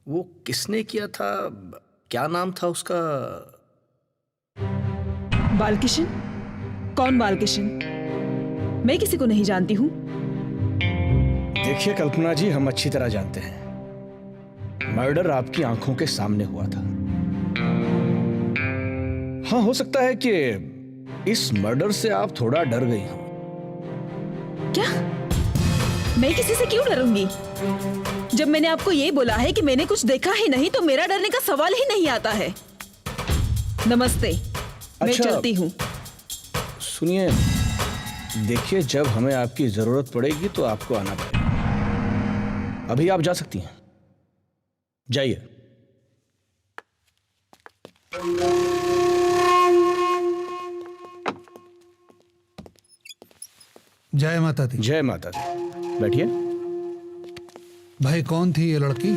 वो किसने किया था? क्या नाम था उसका? बालकिशन? कौन बालकिशन? मैं किसी को नहीं जानती हूँ। देखिए कल्पना जी, हम अच्छी तरह जानते हैं मर्डर आपकी आंखों के सामने हुआ था। हाँ, हो सकता है कि इस मर्डर से आप थोड़ा डर गई हो। क्या? मैं किसी से क्यों डरूंगी? जब मैंने आपको ये बोला है कि मैंने कुछ देखा ही नहीं तो मेरा डरने का सवाल ही नहीं आता है। नमस्ते, मैं चलती हूँ। सुनिए, देखिए जब हमें आपकी जरूरत पड़ेगी तो आपको आना पड़ेगा। अभी आप जा सकती हैं, जाइए। जय माता दी। जय माता दी। बैठिए। भाई कौन थी ये लड़की?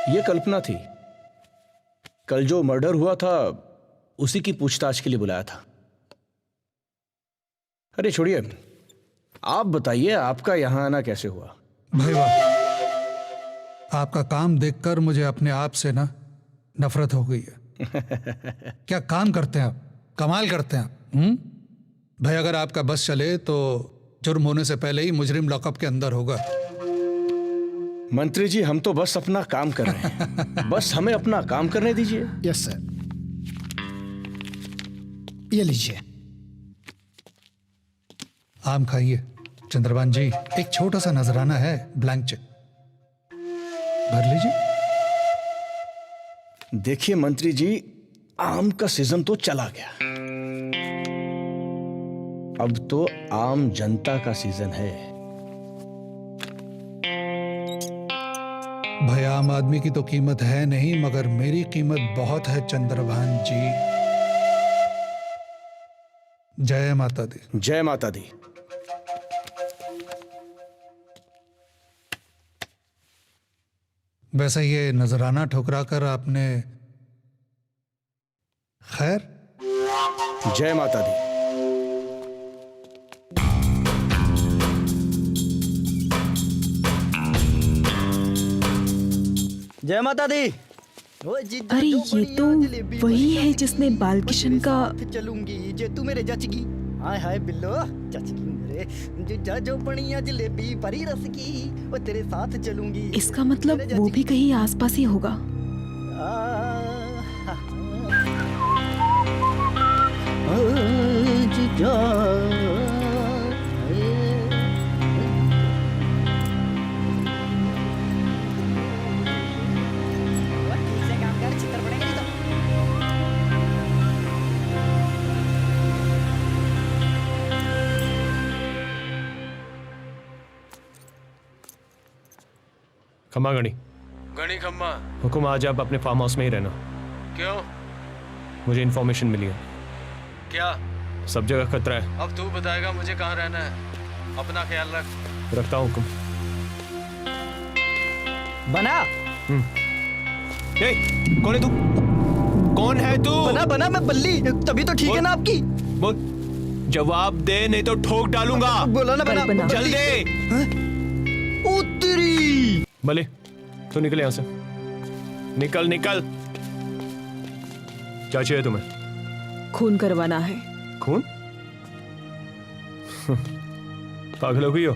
ये कल्पना थी। कल जो मर्डर हुआ था उसी की पूछताछ के लिए बुलाया था। अरे छोड़िए, आप बताइए आपका यहां आना कैसे हुआ? भाई वाह, आपका काम देखकर मुझे अपने आप से ना नफरत हो गई है। क्या काम करते हैं आप, कमाल करते हैं आप। भाई अगर आपका बस चले तो जुर्म होने से पहले ही मुजरिम लॉकअप के अंदर होगा। मंत्री जी, हम तो बस अपना काम कर रहे हैं। बस हमें अपना काम करने दीजिए। यस सर, ये लीजिए। आम खाइए। चंद्रभान जी, एक छोटा सा नजराना है, ब्लैंक चेक भर लीजिए। देखिए मंत्री जी, आम का सीजन तो चला गया, अब तो आम जनता का सीजन है। भाई आम आदमी की तो कीमत है नहीं, मगर मेरी कीमत बहुत है चंद्रभान जी। जय माता दी। जय माता दी। वैसे ये नजराना ठुकरा कर आपने खैर। जय माता दी। जय माता दी। अरे ये तो वही है जिसने बालकिशन का। चलूंगी जे तू मेरे जचगी। हाय हाय बिल्लो, जचगी मेरे जिजा जो बनिया जलेबी परी रस की, वो तेरे साथ चलूंगी। इसका मतलब वो भी कहीं आसपास ही होगा। जिजा खम्मा गणी। गणी खम्मा। हुक्म, आज आप अपने फार्म हाउस में ही रहना। क्यों? मुझे इन्फॉर्मेशन मिली है। क्या? सब जगह खतरा है। अब तू बताएगा मुझे कहाँ रहना है। अपना ख्याल रख। रखता हूँ हुक्म। बना। कौन है तू? कौन है तू? बना बना, मैं बल्ली, तभी तो ठीक है ना आपकी। बोल, जवाब दे नहीं तो ठोक डालूंगा। बोला ना बना। चल दे। उतरी। भले तो निकल यहां से। निकल निकल। क्या चाहिए तुम्हें? खून करवाना है। खून? पागल हो गई हो?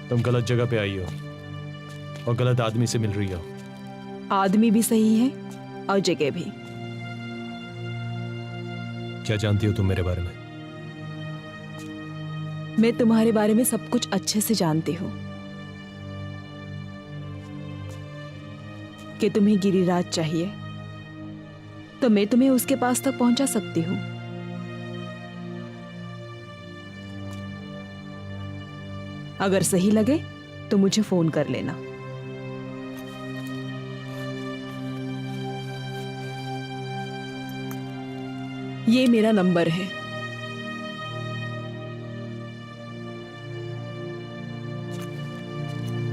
तुम गलत जगह पे आई हो और गलत आदमी से मिल रही हो। आदमी भी सही है और जगह भी। क्या जानती हो तुम मेरे बारे में? मैं तुम्हारे बारे में सब कुछ अच्छे से जानती हूँ कि तुम्हें गिरिराज चाहिए, तो मैं तुम्हें उसके पास तक पहुंचा सकती हूँ। अगर सही लगे तो मुझे फोन कर लेना। ये मेरा नंबर है।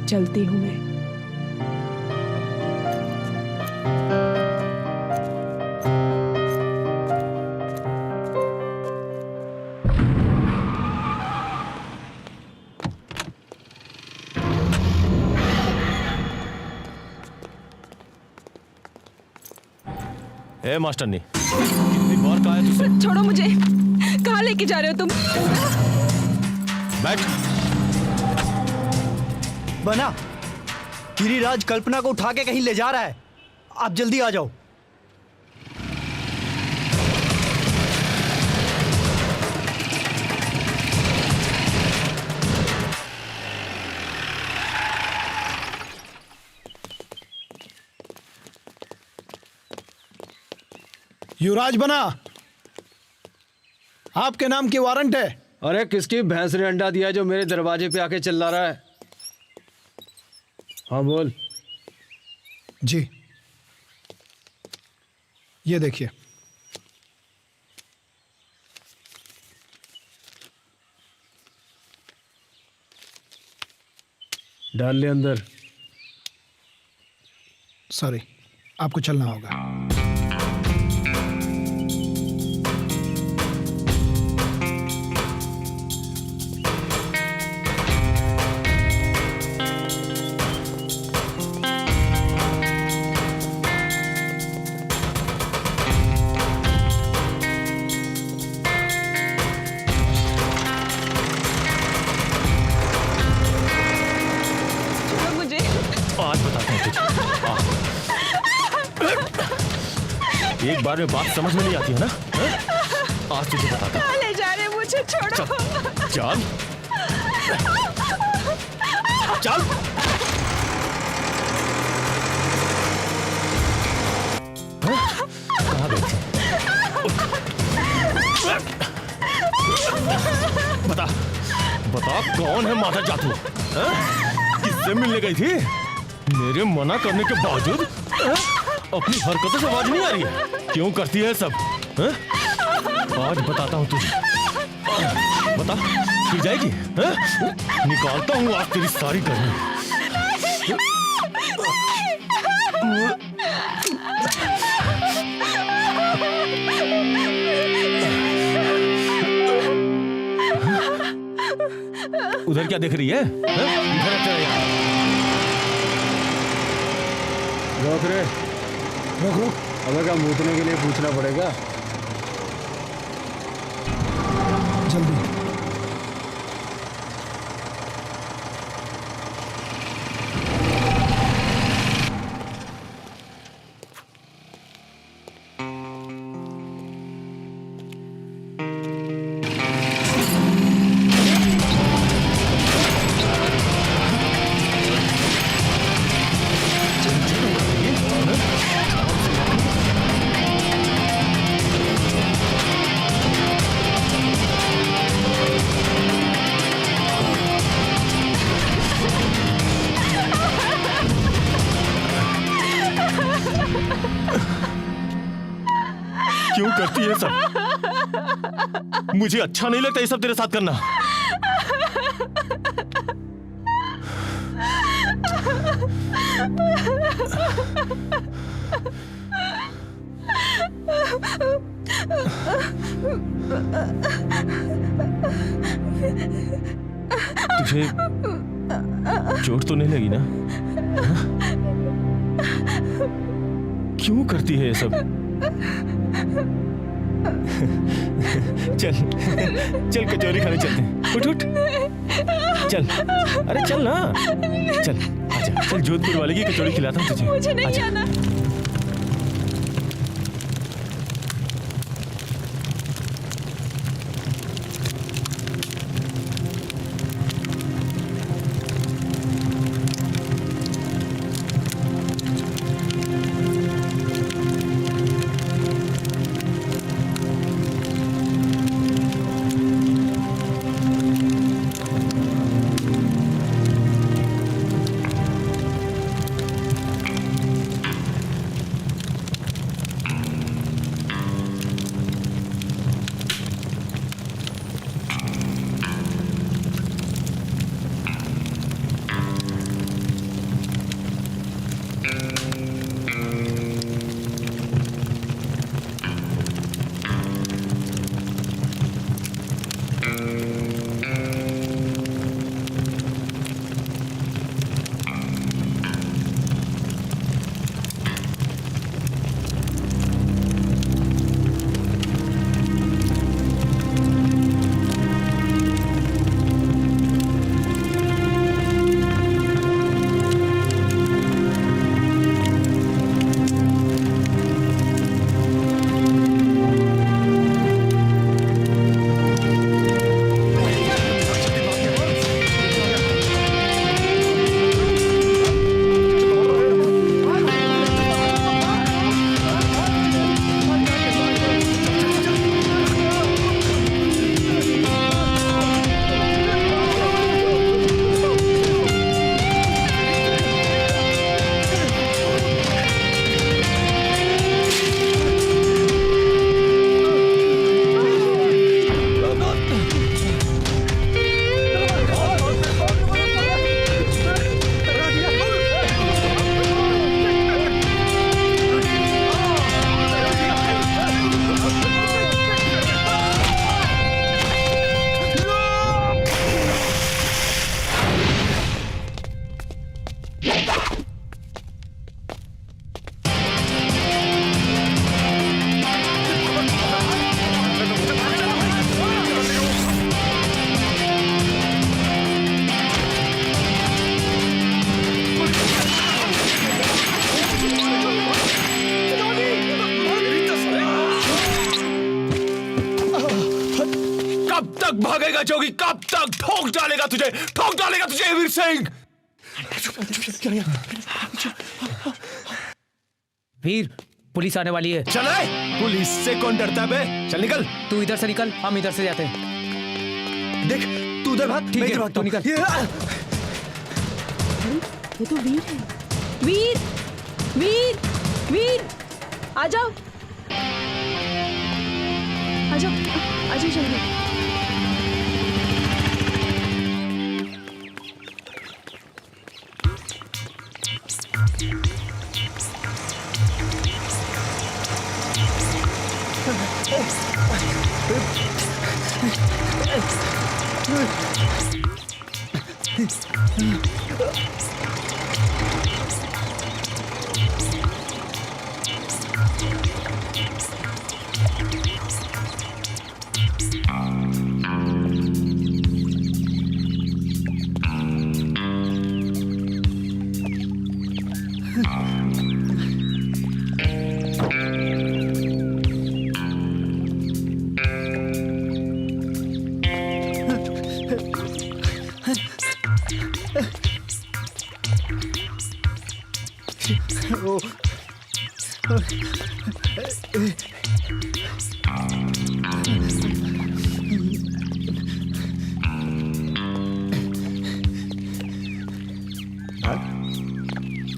चलती हूं मैं। ए मास्टरनी, कितनी बार कहा है तुझसे? छोड़ो मुझे, कहाँ लेके जा रहे हो तुम? बैठ। बना, गिरिराज कल्पना को उठा के कहीं ले जा रहा है, आप जल्दी आ जाओ। युवराज बना, आपके नाम की वारंट है। अरे किसकी भैंस ने अंडा दिया जो मेरे दरवाजे पे आके चिल्ला रहा है? हाँ बोल। जी ये देखिए। डाल ले अंदर। सॉरी, आपको चलना होगा। एक बार में बात समझ में नहीं आती है ना? आज तुझे बताता हूं। ले जा रहे मुझे, छोड़ो। चल चल। कहाँ गई थी? बता बता, कौन है माता जातू? किससे मिलने गई थी? मेरे मना करने के बावजूद अपनी हरकतों से आवाज नहीं आ रही है? क्यों करती है सब? आज बताता हूँ तुझे। बता, फिर जाएगी? निकालता हूँ आज तेरी सारी गर्मी। उधर क्या देख रही है? इधर चल। रोक रे, रोक रोक। अबे क्या मूतने के लिए पूछना पड़ेगा? जल्दी। क्यों करती है सब? मुझे अच्छा नहीं लगता ये सब तेरे साथ करना। तुझे चोट तो नहीं लगी ना? क्यों करती है ये सब? चल चल, कचौरी खाने चलते हैं। उठ उठ, चल। अरे चल ना, चल आजा। चल, जोधपुर वाले की कचौरी खिलाता हूँ तुझे। मुझे नहीं जाना। तक भागेगा जोगी? कब तक? ठोक डालेगा तुझे, ठोक डालेगा तुझे वीर सिंह। वीर, पुलिस आने वाली है। चले, पुलिस से कौन डरता है बे? चल निकल। तू इधर से निकल, हम इधर से जाते हैं। देख, तू उधर भाग, ठीक मैं है, इधर भागता तू हूं। निकल। ये तो वीर है। वीर, वीर, वीर, आ जाओ, आ जाओ, आ जाओ जल्दी।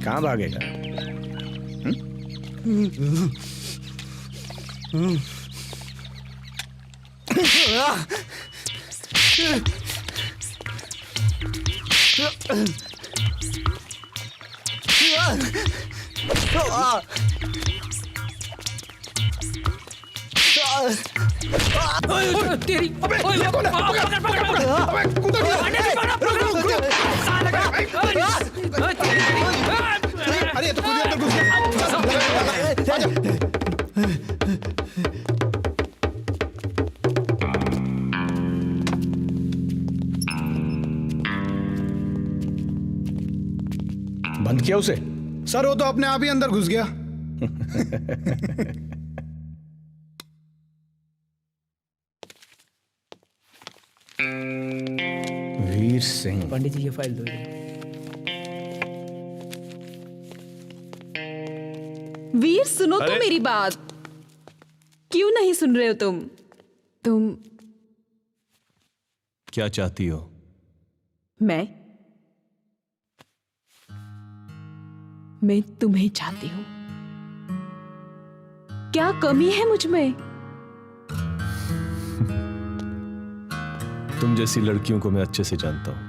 कहाँ भागेगा? तेरी अरे तो खुद अंदर घुस गया। बंद किया उसे? सर वो तो अपने आप ही अंदर घुस गया। वीर सिंह। पंडित जी ये फाइल दो। वीर, सुनो तो मेरी बात। क्यों नहीं सुन रहे हो तुम? क्या चाहती हो? मैं तुम्हें चाहती हूँ। क्या कमी है मुझ में? तुम जैसी लड़कियों को मैं अच्छे से जानता हूं।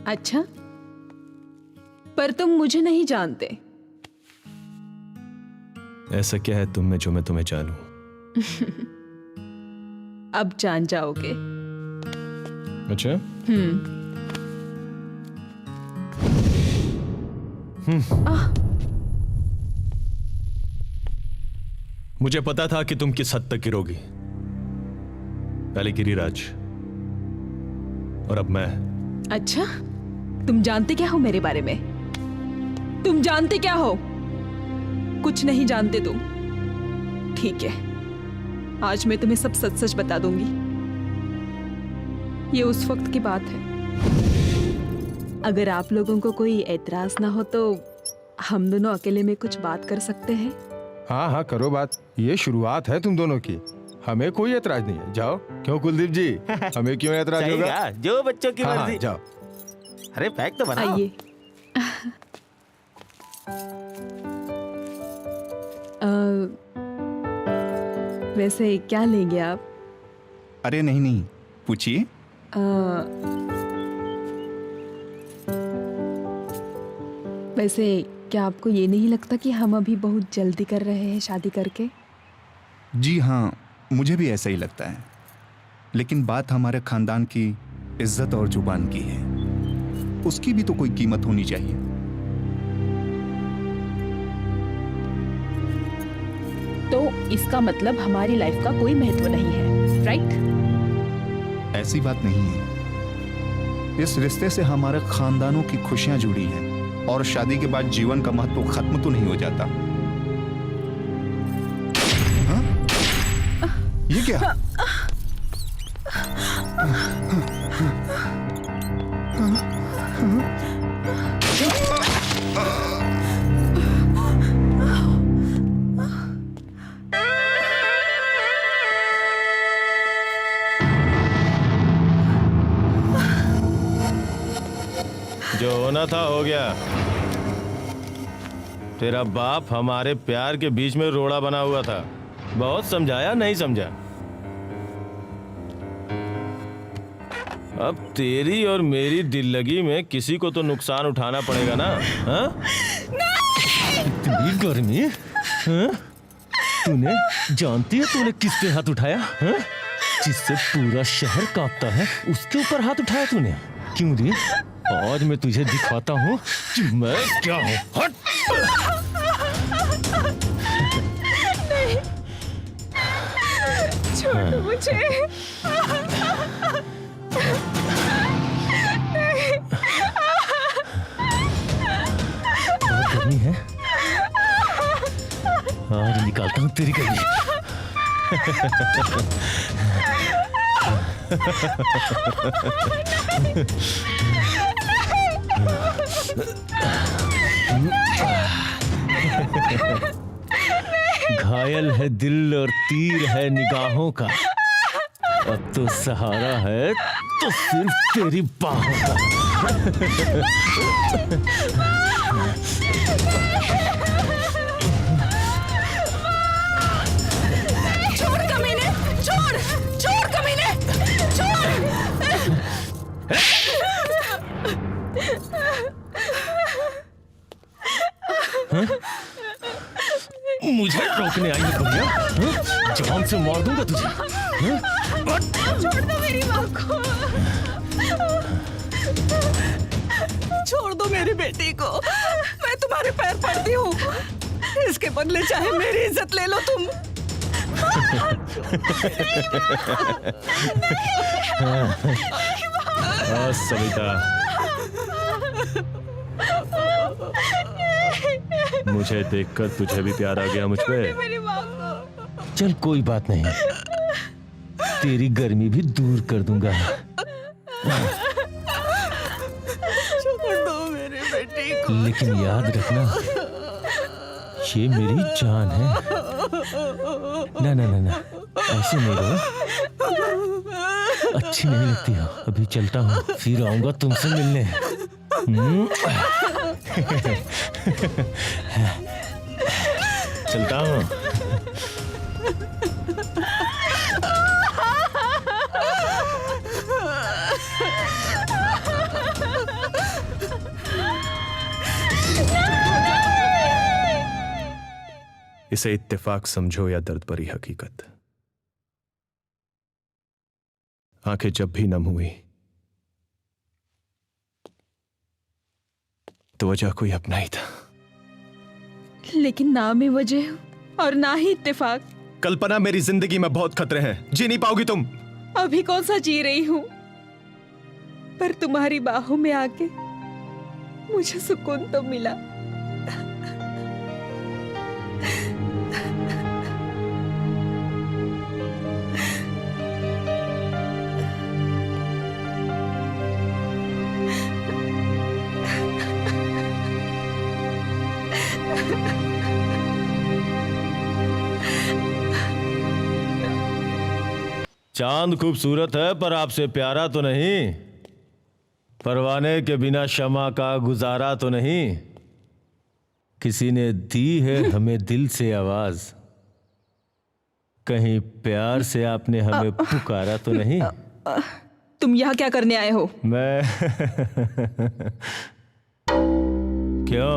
अच्छा, पर तुम मुझे नहीं जानते। ऐसा क्या है तुम में जो मैं तुम्हें जानूं? अब जान जाओगे। अच्छा? मुझे पता था कि तुम किस हद तक गिरोगी। पहले गिरिराज और अब मैं। अच्छा, तुम जानते क्या हो मेरे बारे में? तुम जानते क्या हो? कुछ नहीं जानते तुम। ठीक है, आज मैं तुम्हें सब सच सच बता दूंगी। ये उस वक्त की बात है। अगर आप लोगों को कोई एतराज ना हो तो हम दोनों अकेले में कुछ बात कर सकते हैं। हाँ हाँ करो बात, ये शुरुआत है तुम दोनों की, हमें कोई एतराज नहीं है। जाओ। क्यों कुलदीप जी, हमें क्यों एतराज होगा? जो बच्चों की हाँ, मर्जी। जाओ। अरे पैक तो बनाओ। आइए। वैसे क्या लेंगे आप? अरे नहीं नहीं, पूछिए। वैसे क्या आपको ये नहीं लगता कि हम अभी बहुत जल्दी कर रहे हैं शादी करके? जी हाँ, मुझे भी ऐसा ही लगता है, लेकिन बात हमारे खानदान की इज्जत और जुबान की है। उसकी भी तो कोई कीमत होनी चाहिए। तो इसका मतलब हमारी लाइफ का कोई महत्व नहीं है, राइट? ऐसी बात नहीं है। इस रिश्ते से हमारे खानदानों की खुशियां जुड़ी हैं और शादी के बाद जीवन का महत्व खत्म तो नहीं हो जाता। हाँ? ये क्या? जो होना था हो गया। तेरा बाप हमारे प्यार के बीच में रोड़ा बना हुआ था। बहुत समझाया, नहीं समझा। अब तेरी और मेरी दिल लगी में किसी को तो नुकसान उठाना पड़ेगा ना। हाँ? इतनी गर्मी, हाँ? तूने जानती है तूने किस पे हाथ उठाया? हाँ? जिससे पूरा शहर कांपता है उसके ऊपर हाथ उठाया तूने। क्यों रे? आज मैं तुझे दिखाता हूँ कि मैं क्या हूँ। हट! नहीं, छोड़ दो मुझे। बहुत गर्मी है, आज निकालता हूँ तेरी गर्मी। घायल है दिल और तीर है निगाहों का। अब तो सहारा है तो सिर्फ तेरी बाहों का। छोड़ कमीने, छोड़, छोड़ कमीने, छोड़। मुझे रोकने आई है दुनिया? जान से मार दूंगा तुझे। छोड़ दो मेरी माँ को, छोड़ दो मेरी बेटी को। मैं तुम्हारे पैर पड़ती हूँ, इसके बदले चाहे मेरी इज्जत ले लो तुम। सविता, मुझे देखकर तुझे भी प्यार आ गया मुझ पे। चल कोई बात नहीं, तेरी गर्मी भी दूर कर दूंगा। छोड़ दो मेरी बेटी को। लेकिन याद रखना, ये मेरी जान है। ना ना ना ना, ऐसे नहीं रहो, अच्छी नहीं लगती हो। अभी चलता हूँ, फिर आऊंगा तुमसे मिलने। चलता हूँ। इसे इत्तेफाक समझो या दर्द भरी हकीकत, आंखें जब भी नम हुई तो वजह कोई अपना ही था। लेकिन ना में वजह और ना ही इत्तेफाक। कल्पना, मेरी जिंदगी में बहुत खतरे हैं, जी नहीं पाओगी तुम। अभी कौन सा जी रही हूँ, पर तुम्हारी बाहों में आके मुझे सुकून तो मिला। चांद खूबसूरत है पर आपसे प्यारा तो नहीं। परवाने के बिना शमा का गुजारा तो नहीं। किसी ने दी है हमें दिल से आवाज, कहीं प्यार से आपने हमें पुकारा तो नहीं। तुम यहाँ क्या करने आए हो? मैं क्यों,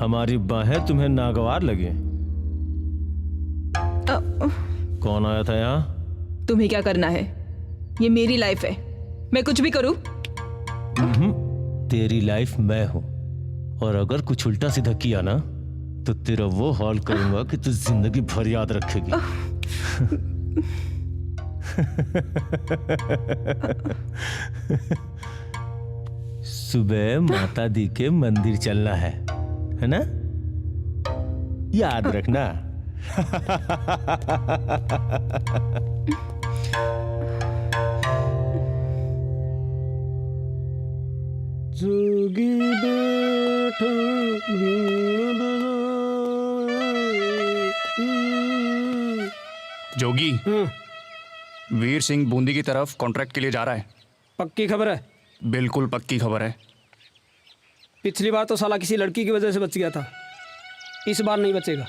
हमारी बाहें तुम्हें नागवार लगी? कौन आया था यहाँ? तुम्हें क्या करना है? ये मेरी लाइफ है, मैं कुछ भी करूं? तेरी लाइफ मैं हूं, और अगर कुछ उल्टा सीधा किया ना तो तेरा वो हाल करूंगा कि तू जिंदगी भर याद रखेगी। सुबह माता दी के मंदिर चलना है ना? याद रखना। जोगी बैठा जोगी, वीर सिंह बूंदी की तरफ कॉन्ट्रैक्ट के लिए जा रहा है। पक्की खबर है? बिल्कुल पक्की खबर है। पिछली बार तो साला किसी लड़की की वजह से बच गया था, इस बार नहीं बचेगा।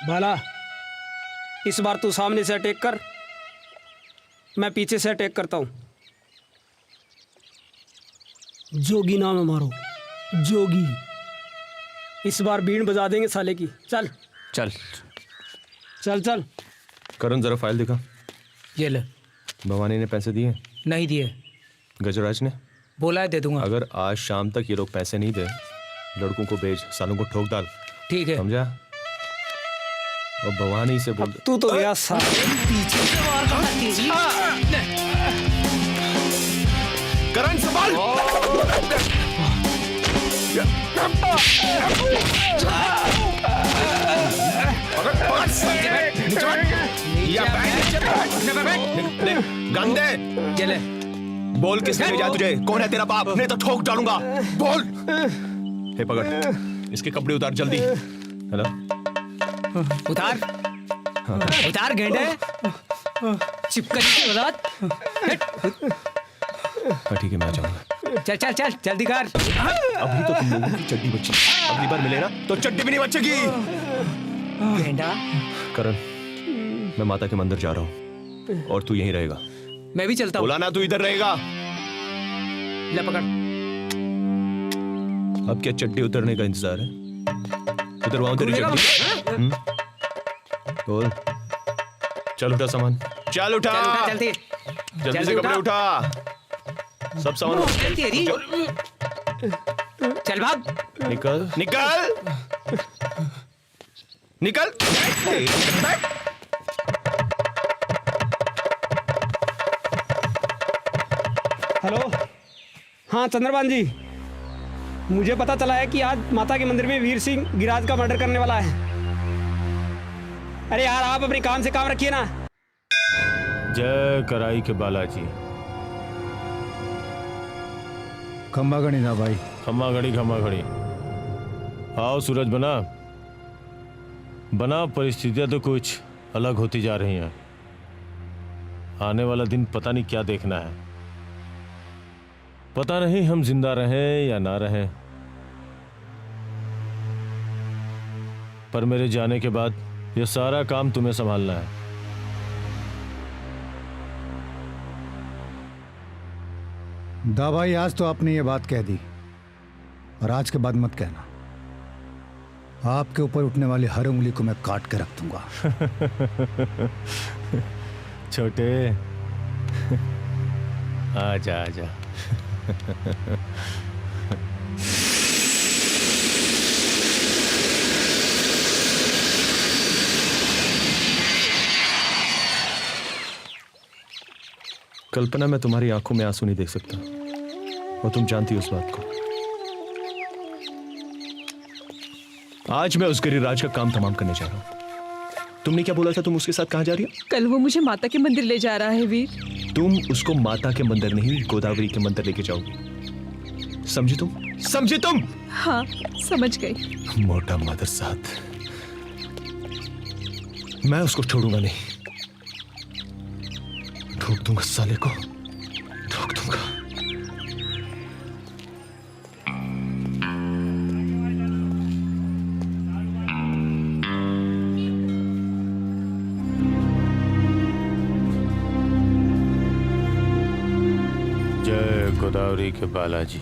भाला, इस बार तू सामने से अटैक कर, मैं पीछे से अटैक करता हूँ। जोगी नाम है मारो, जोगी। इस बार बीन बजा देंगे साले की। चल चल चल चल। करण जरा फाइल दिखा। ये ले। भवानी ने पैसे दिए? नहीं दिए। गजराज ने? बोला है दे दूंगा। अगर आज शाम तक ये लोग पैसे नहीं दे, लड़कों को भेज, सालों को ठोक डाल। ठीक है, समझा? और भवानी से बोल। तू तो गया पीछे से मार करण संभाल। गंदे चले। बोल किसने भेजा तुझे? कौन है तेरा बाप? नहीं तो ठोक डालूंगा। बोल। हे पकड़, इसके कपड़े उतार जल्दी। हेलो, उतार। उतार गेंडे। चिपकली की औलाद। हाँ ठीक है, मैं आ जाऊंगा। चल चल चल जल्दी कर। अभी तो तुम लोगों की चड्डी बची, अगली बार मिले ना तो चड्डी भी नहीं बचेगी। गेंडा। करण, मैं माता के मंदिर जा रहा हूँ और तू यहीं रहेगा। मैं भी चलता हूँ। बोला ना तू इधर रहेगा। ले पकड़। अब क्या चड्डी उतरने का इंतजार है? उतरवाऊं तेरी चड्डी? बोल। चल उठा सामान, चल उठा। जल्दी जल्दी से कपड़े उठा, सब सामान तेरी। चल भाग। निकल निकल निकल। हेलो, हाँ चंद्रभान जी, मुझे पता चला है कि आज माता के मंदिर में वीर सिंह गिराज का मर्डर करने वाला है। अरे यार, आप अपने काम से काम रखिए ना। जय कराई के बालाजी। खम्बा घड़ी ना भाई। खम्मा घड़ी खम्मा घड़ी। आओ सूरज बना। बना, परिस्थितियां तो कुछ अलग होती जा रही हैं। आने वाला दिन पता नहीं क्या देखना है। पता नहीं हम जिंदा रहें या ना रहें, पर मेरे जाने के बाद यह सारा काम तुम्हें संभालना है। दा भाई, आज तो आपने ये बात कह दी और आज के बाद मत कहना। आपके ऊपर उठने वाली हर उंगली को मैं काट के रख दूंगा। छोटे, आजा आजा। कल्पना, मैं तुम्हारी आंखों में आंसू नहीं देख सकता और तुम जानती हो उस बात को। आज मैं उस गिरिराज का काम तमाम करने जा रहा हूं। तुमने क्या बोला था? तुम उसके साथ कहां जा रही हो? कल वो मुझे माता के मंदिर ले जा रहा है वीर। तुम उसको माता के मंदिर नहीं, गोदावरी के मंदिर लेके जाओगी। समझी तुम? समझी तुम? हाँ, समझ गई। मोटा मदर साथ, मैं उसको छोड़ूंगा नहीं। ठोक दूंगा साले को, ठोक दूंगा। जय गोदावरी के बालाजी।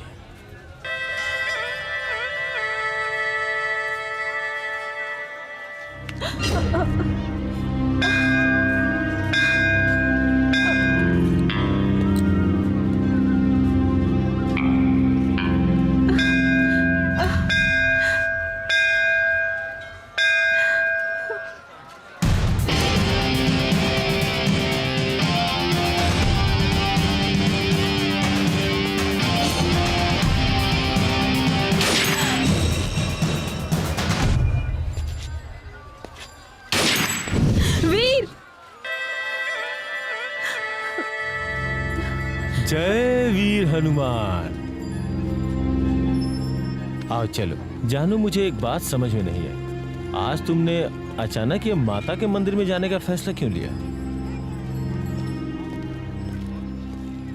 जय वीर हनुमान। आओ चलो। जानू, मुझे एक बात समझ में नहीं है। आज तुमने अचानक ये माता के मंदिर में जाने का फैसला क्यों लिया?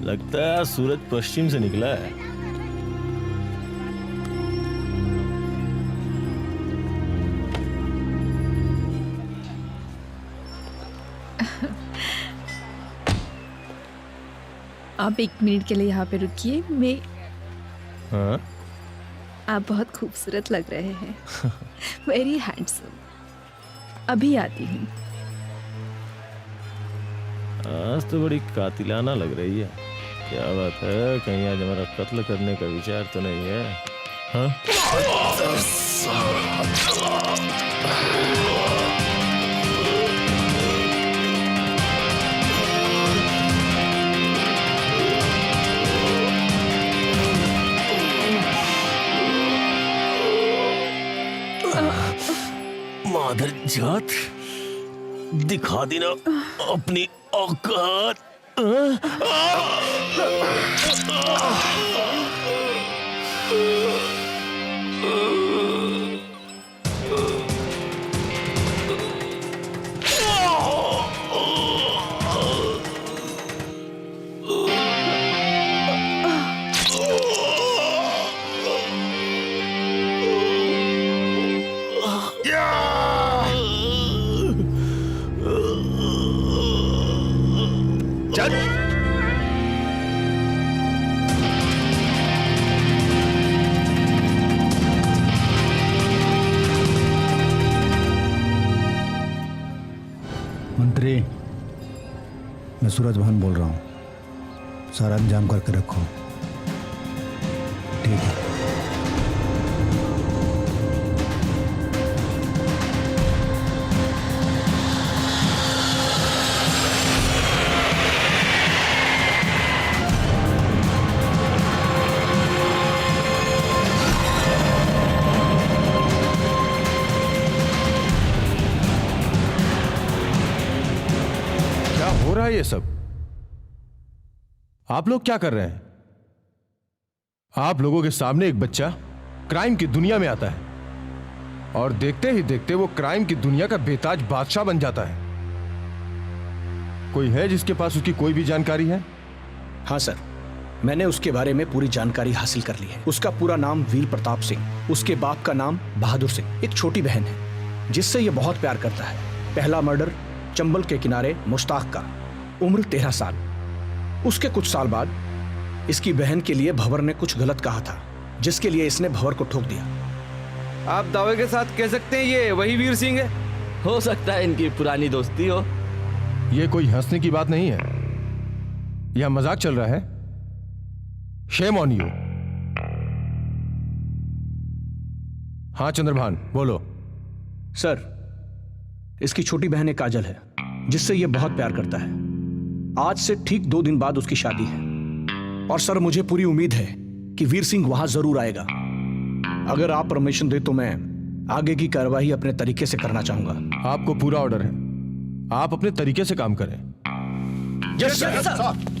लगता है सूरज पश्चिम से निकला है। आप 1 मिनट के लिए यहाँ पे रुकिए। मैं हाँ? आप बहुत खूबसूरत लग रहे हैं। Very handsome. अभी आती हूँ। आज तो बड़ी कातिलाना लग रही है। क्या बात है, कहीं आज हमारा कत्ल करने का विचार तो नहीं है? हाँ? मादर जात, दिखा दी ना अपनी औकात। मंत्री, मैं सूरज भान बोल रहा हूँ। सारा इंतजाम करके रखो। ठीक है। ये सब आप लोग क्या कर रहे हैं? आप लोगों के सामने एक बच्चा क्राइम की दुनिया में आता है और देखते ही देखते वो क्राइम की दुनिया का बेताज बादशाह बन जाता है। कोई है जिसके पास उसकी कोई भी जानकारी है? हाँ सर, मैंने उसके बारे में पूरी जानकारी हासिल कर ली है। उसका पूरा नाम वीर प्रताप सिंह, उसके बाप का नाम बहादुर सिंह। एक छोटी बहन है जिससे ये बहुत प्यार करता है। पहला मर्डर चंबल के किनारे मुश्ताक का, उम्र 13 साल। उसके कुछ साल बाद इसकी बहन के लिए भंवर ने कुछ गलत कहा था, जिसके लिए इसने भंवर को ठोक दिया। आप दावे के साथ कह सकते हैं ये वही वीर सिंह है? हो सकता है इनकी पुरानी दोस्ती हो। ये कोई हंसने की बात नहीं है, यह मजाक चल रहा है। Shame on you. हाँ चंद्रभान, बोलो। सर, इसकी छोटी बहन एक काजल है जिससे ये बहुत प्यार करता है। आज से ठीक 2 दिन बाद उसकी शादी है और सर मुझे पूरी उम्मीद है कि वीर सिंह वहां जरूर आएगा। अगर आप परमिशन दे तो मैं आगे की कार्रवाई अपने तरीके से करना चाहूंगा। आपको पूरा ऑर्डर है, आप अपने तरीके से काम करें। Yes sir.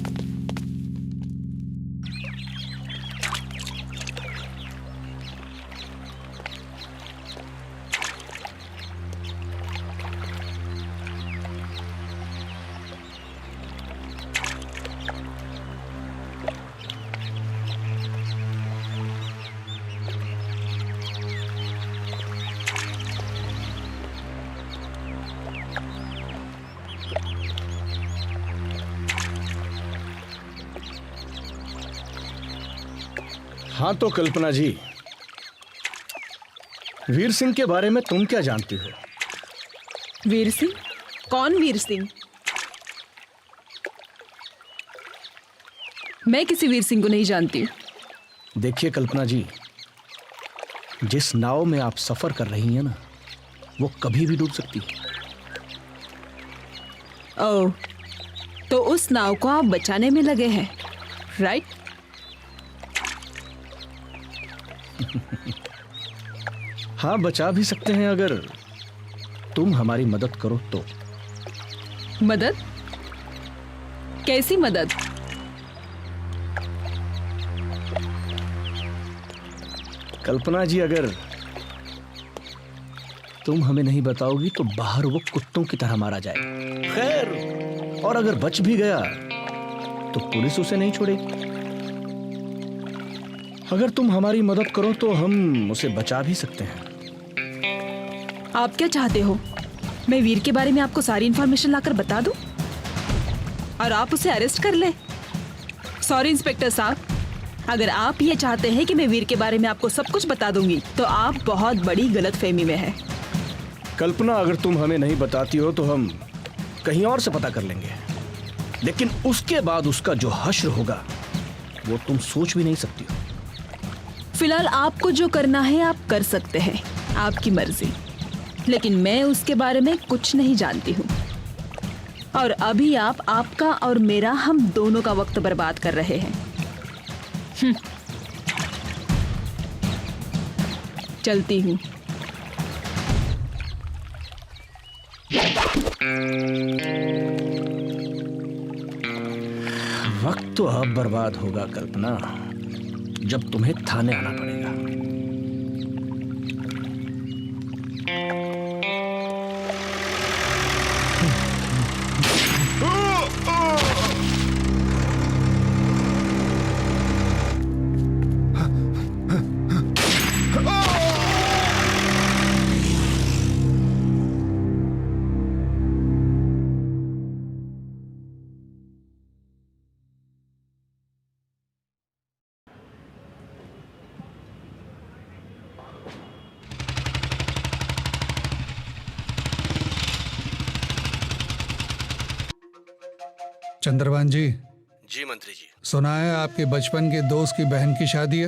हाँ तो कल्पना जी, वीर सिंह के बारे में तुम क्या जानती हो? वीर सिंह? कौन वीर सिंह? मैं किसी वीर सिंह को नहीं जानती। देखिए कल्पना जी, जिस नाव में आप सफर कर रही हैं ना, वो कभी भी डूब सकती है। ओह, तो उस नाव को आप बचाने में लगे हैं, राइट? हाँ, बचा भी सकते हैं अगर तुम हमारी मदद करो तो। मदद? कैसी मदद? कल्पना जी, अगर तुम हमें नहीं बताओगी तो बाहर वो कुत्तों की तरह मारा जाएगा। खैर, और अगर बच भी गया तो पुलिस उसे नहीं छोड़ेगी। अगर तुम हमारी मदद करो तो हम उसे बचा भी सकते हैं। आप क्या चाहते हो? मैं वीर के बारे में आपको सारी इन्फॉर्मेशन लाकर बता दूं और आप उसे अरेस्ट कर ले? सॉरी इंस्पेक्टर साहब, अगर आप ये चाहते हैं कि मैं वीर के बारे में आपको सब कुछ बता दूंगी तो आप बहुत बड़ी गलतफहमी में हैं। कल्पना, अगर तुम हमें नहीं बताती हो तो हम कहीं और से पता कर लेंगे, लेकिन उसके बाद उसका जो हश्र होगा वो तुम सोच भी नहीं सकती हो। फिलहाल आपको जो करना है आप कर सकते हैं, आपकी मर्जी, लेकिन मैं उसके बारे में कुछ नहीं जानती हूँ। और अभी आप आपका और मेरा, हम दोनों का वक्त बर्बाद कर रहे हैं। चलती हूँ। वक्त तो अब बर्बाद होगा कल्पना, जब तुम्हें थाने आना पड़ेगा। चंद्रभान जी। जी मंत्री जी। सुना है आपके बचपन के दोस्त की बहन की शादी है?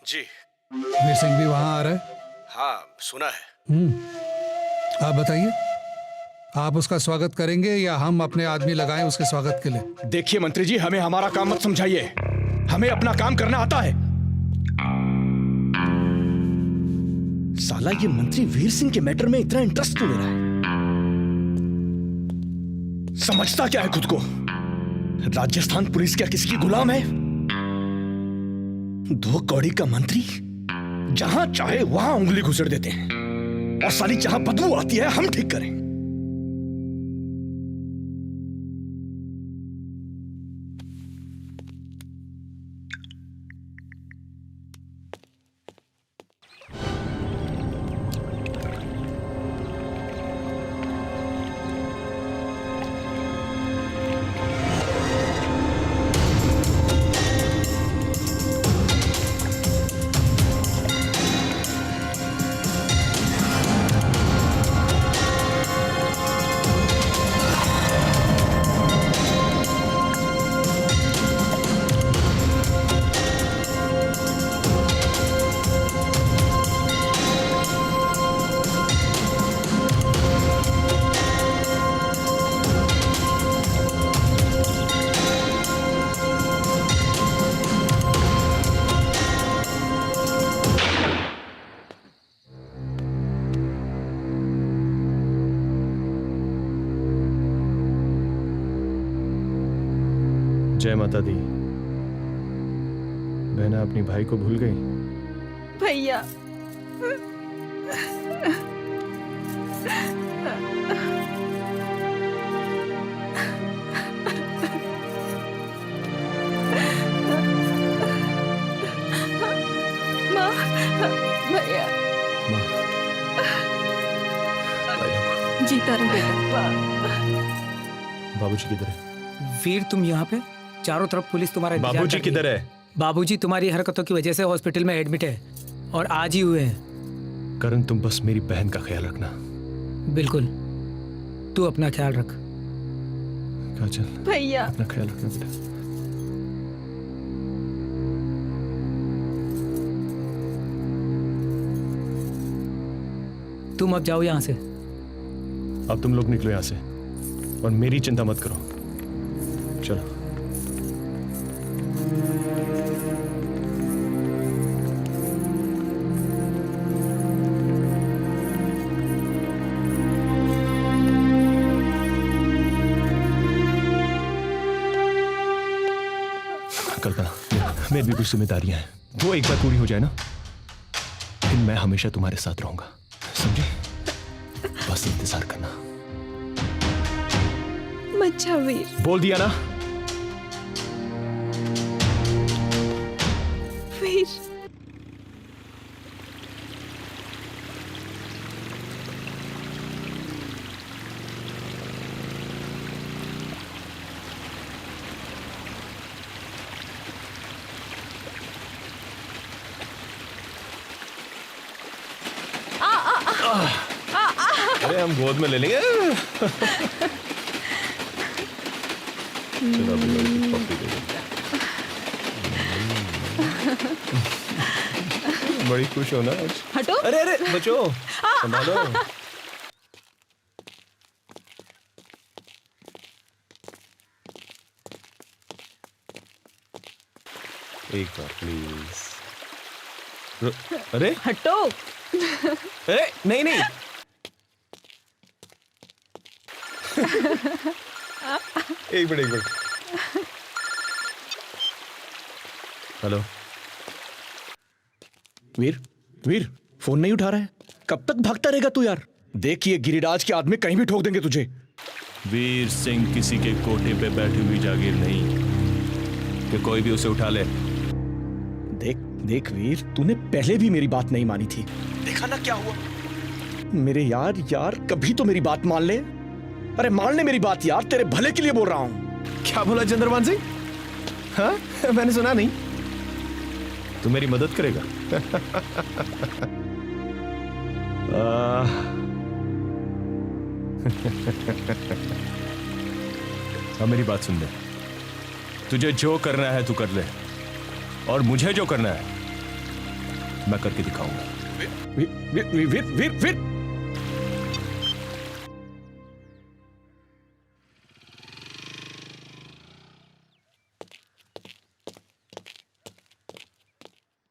जी। वीर सिंह भी वहां आ रहा है? हाँ, सुना है। आप बताइए, आप उसका स्वागत करेंगे या हम अपने आदमी लगाएं उसके स्वागत के लिए? देखिए मंत्री जी, हमें हमारा काम मत समझाइए, हमें अपना काम करना आता है। साला ये मंत्री वीर सिंह के मैटर में इतना इंटरेस्ट क्यों ले रहा है? समझता क्या है खुद को? राजस्थान पुलिस क्या किसी की गुलाम है? 2 कौड़ी का मंत्री जहां चाहे वहां उंगली घुसेड़ देते हैं, और साली जहां बदबू आती है हम ठीक करें। जय माता दी। बहना अपनी भाई को भूल गई? भैया, माँ, भैया, जीता रहे बेटा। बाबूजी किधर है? वीर, तुम यहाँ पे? चारों तरफ पुलिस तुम्हारा इंतजार कर बाबूजी रही है। किधर है? बाबूजी तुम्हारी हरकतों की वजह से हॉस्पिटल में एडमिट है और आज ही हुए हैं। करण, तुम बस मेरी बहन का ख्याल रखना। बिल्कुल, तू अपना ख्याल रख। काजल, भैया, अपना ख्याल रखना बेटा। तुम अब जाओ यहाँ से। अब तुम लोग निकलो यहाँ से और मेरी चिंता मत करो। चलो। कल्पना, मेरी भी कुछ जिम्मेदारियां हैं, वो एक बार पूरी हो जाए ना, फिर मैं हमेशा तुम्हारे साथ रहूंगा, समझे? बस इंतजार करना। मच्छा वीर, बोल दिया ना? हम गोद में ले लेंगे। चलो अभी पप्पी दे दो। बड़ी खुश हो ना आज। हटो। अरे अरे बचो, संभालो। एक बार प्लीज। अरे हटो। अरे नहीं नहीं। एक मिनट। हेलो वीर, वीर फोन नहीं उठा रहा है। कब तक भागता रहेगा तू यार? देखिए गिरिराज के आदमी कहीं भी ठोक देंगे तुझे। वीर सिंह किसी के कोठे पे बैठी हुई जागीर नहीं कि कोई भी उसे उठा ले। देख देख वीर, तूने पहले भी मेरी बात नहीं मानी थी, देखा ना क्या हुआ। मेरे यार कभी तो मेरी बात मान ले। अरे मान ले मेरी बात यार, तेरे भले के लिए बोल रहा हूं। क्या बोला चंद्रभान सिंह? हाँ मैंने सुना नहीं। तू मेरी मदद करेगा? हाँ मेरी बात सुन ले। तुझे जो करना है तू कर ले, और मुझे जो करना है मैं करके दिखाऊंगा। वीर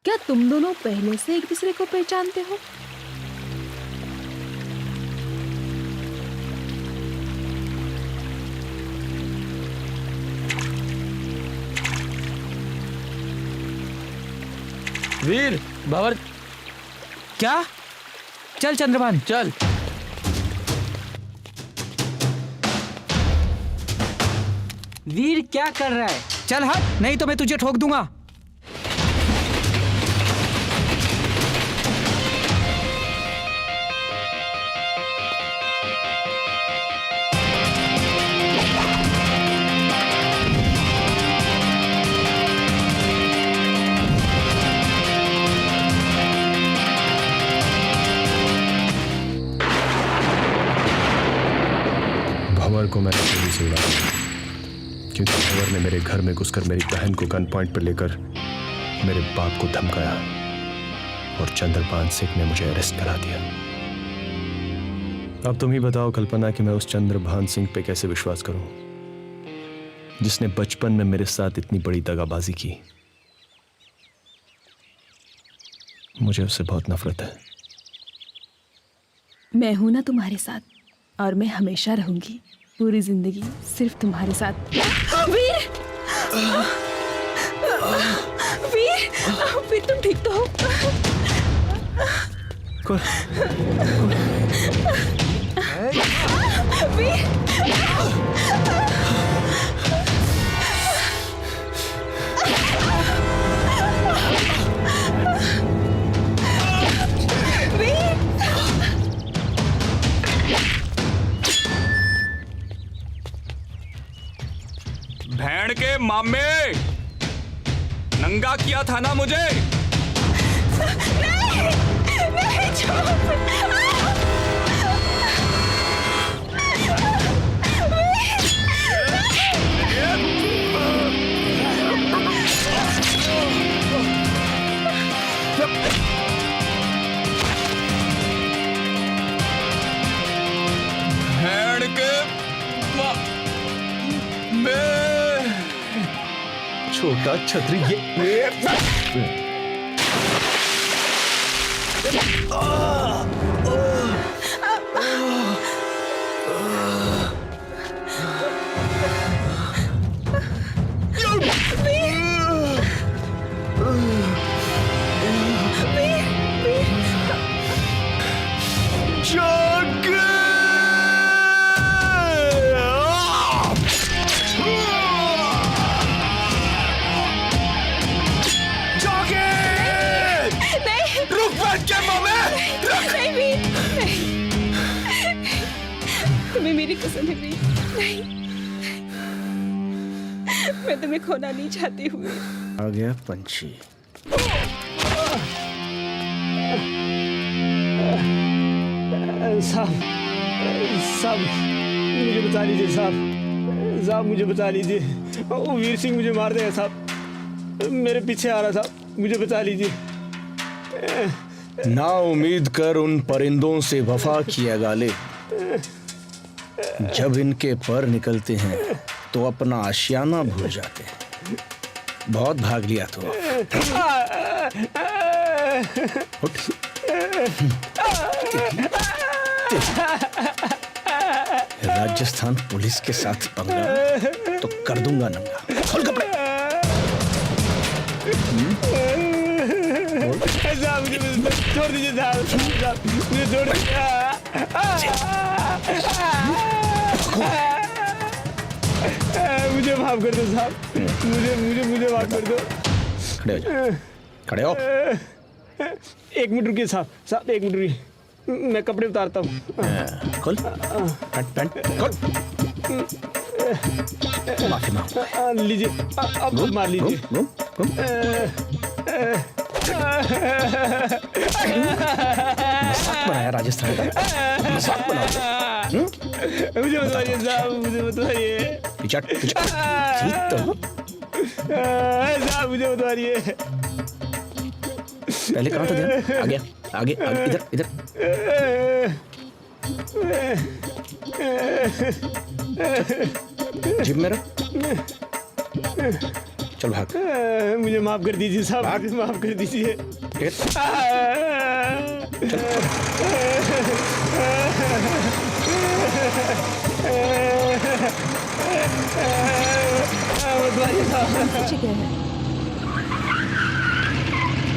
क्या तुम दोनों पहले से एक दूसरे को पहचानते हो? वीर बाबर, क्या? चल चंद्रभान चल। वीर क्या कर रहा है? चल हट, नहीं तो मैं तुझे ठोक दूंगा। भंवर को मैंने गोली से उड़ा दिया, क्योंकि भंवर ने मेरे घर में घुसकर मेरी बहन को गन पॉइंट पर लेकर मेरे बाप को धमकाया, और चंद्रभान सिंह ने मुझे अरेस्ट करा दिया। अब तुम ही बताओ कल्पना कि मैं उस चंद्रभान सिंह पे कैसे विश्वास करूं, जिसने बचपन में मेरे साथ इतनी बड़ी दगाबाजी की। मुझे उससे बहुत नफरत है। मैं हूं ना तुम्हारे साथ, और मैं हमेशा रहूंगी, पूरी जिंदगी सिर्फ तुम्हारे साथ। वीर! वीर तुम ठीक तो हो? वीर! भैन के मामे, नंगा किया था ना मुझे? नहीं भैन के छोटा छतरी ये तुम्हें मेरी कसम है वीर, नहीं, मैं तुम्हें खोना नहीं चाहती हूँ। आ गया पंछी। साहब साहब मुझे बचा लीजिए साहब, साहब मुझे बचा लीजिए। वो वीर सिंह मुझे मार देगा साहब, मेरे पीछे आ रहा साहब, मुझे बचा लीजिए। ना उम्मीद कर उन परिंदों से वफा किया गाले, जब इनके पर निकलते हैं तो अपना आशियाना भूल जाते हैं। बहुत भाग लिया तो उठ। राजस्थान पुलिस के साथ पंगा तो कर दूंगा नंगा। खोल कपड़े। साहब मुझे छोड़ दीजिए साहब, मुझे छोड़ दीजिए। मुझे माफ कर दो साहब, मुझे मुझे मुझे माफ कर दो। खड़े हो जाओ, खड़े हो। एक मिनट रुकिए साहब, साहब एक मिनट रुकिए, मैं कपड़े उतारता हूँ। खोल पैंट खोल। माफी मांगो। लीजिए, अब मार लीजिए। मजाक बनाया राजस्थान का, मजाक बनाओ। मुझे बताइए साहब, मुझे बताइए। पीछे पीछे साहब मुझे बताइए। पहले कहाँ था ध्यान? आगे आगे आगे, इधर इधर। जिप में रख। चल भाग। मुझे माफ कर दीजिए साहब, मुझे माफ कर दीजिए।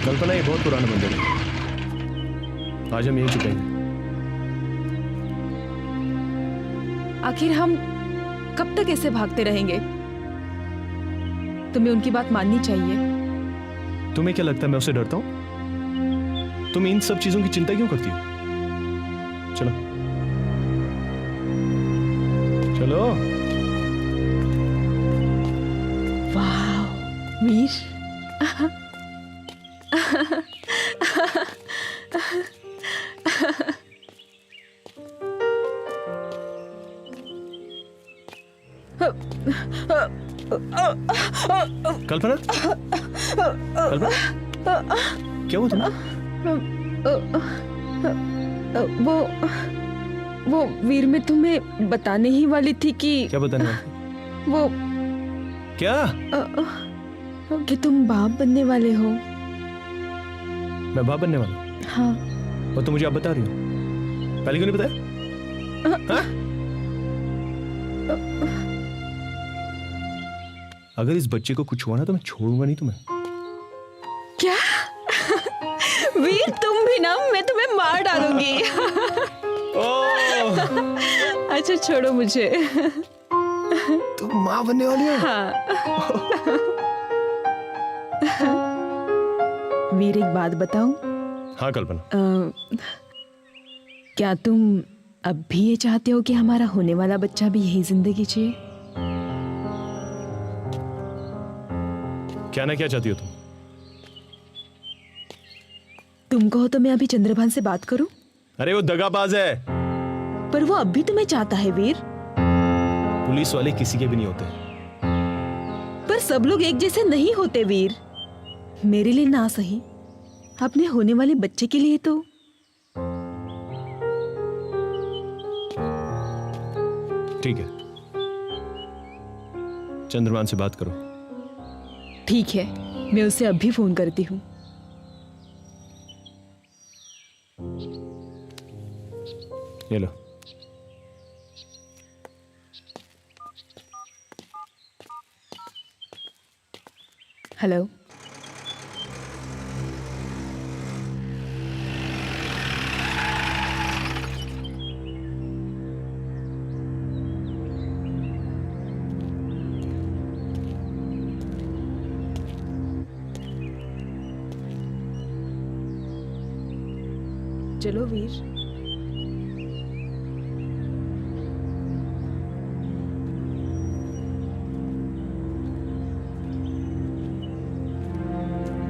कल्पना ये बहुत पुराना मंदिर है, आज हम यहीं छुपेंगे। आखिर हम कब तक ऐसे भागते रहेंगे? तुम्हें उनकी बात माननी चाहिए। तुम्हें क्या लगता है मैं उससे डरता हूं? तुम इन सब चीजों की चिंता क्यों करती हो? चलो चलो। वाह वीर। कल्पना, कल्पना क्या हुआ तुम्हें? वो वीर मैं तुम्हें बताने ही वाली थी कि क्या बताने वाली? वो क्या? कि तुम बाप बनने वाले हो। मैं बाप बनने वाला हूँ? हाँ। और तुम मुझे अब बता रही हो, पहले क्यों नहीं बताया? अगर इस बच्चे को कुछ हुआ ना तो मैं छोड़ूंगा नहीं तुम्हें। क्या? वीर तुम भी ना, मैं तुम्हें मार डालूंगी। अच्छा छोड़ो मुझे। तुम माँ बनने वाली हो? हाँ। वीर एक बात बताऊं? हाँ कल्पना। क्या तुम अब भी ये चाहते हो कि हमारा होने वाला बच्चा भी यही जिंदगी जिए? क्या ना क्या चाहती हो तुम? तुम कहो तो मैं अभी चंद्रभान से बात करूं? अरे वो दगाबाज है। पर वो अब भी तुम्हें चाहता है वीर। पुलिस वाले किसी के भी नहीं होते। पर सब लोग एक जैसे नहीं होते वीर। मेरे लिए ना सही, अपने होने वाले बच्चे के लिए तो। ठीक है, चंद्रभान से बात करो। ठीक है, मैं उसे अभी फोन करती हूँ। ये लो। हेलो। चलो वीर।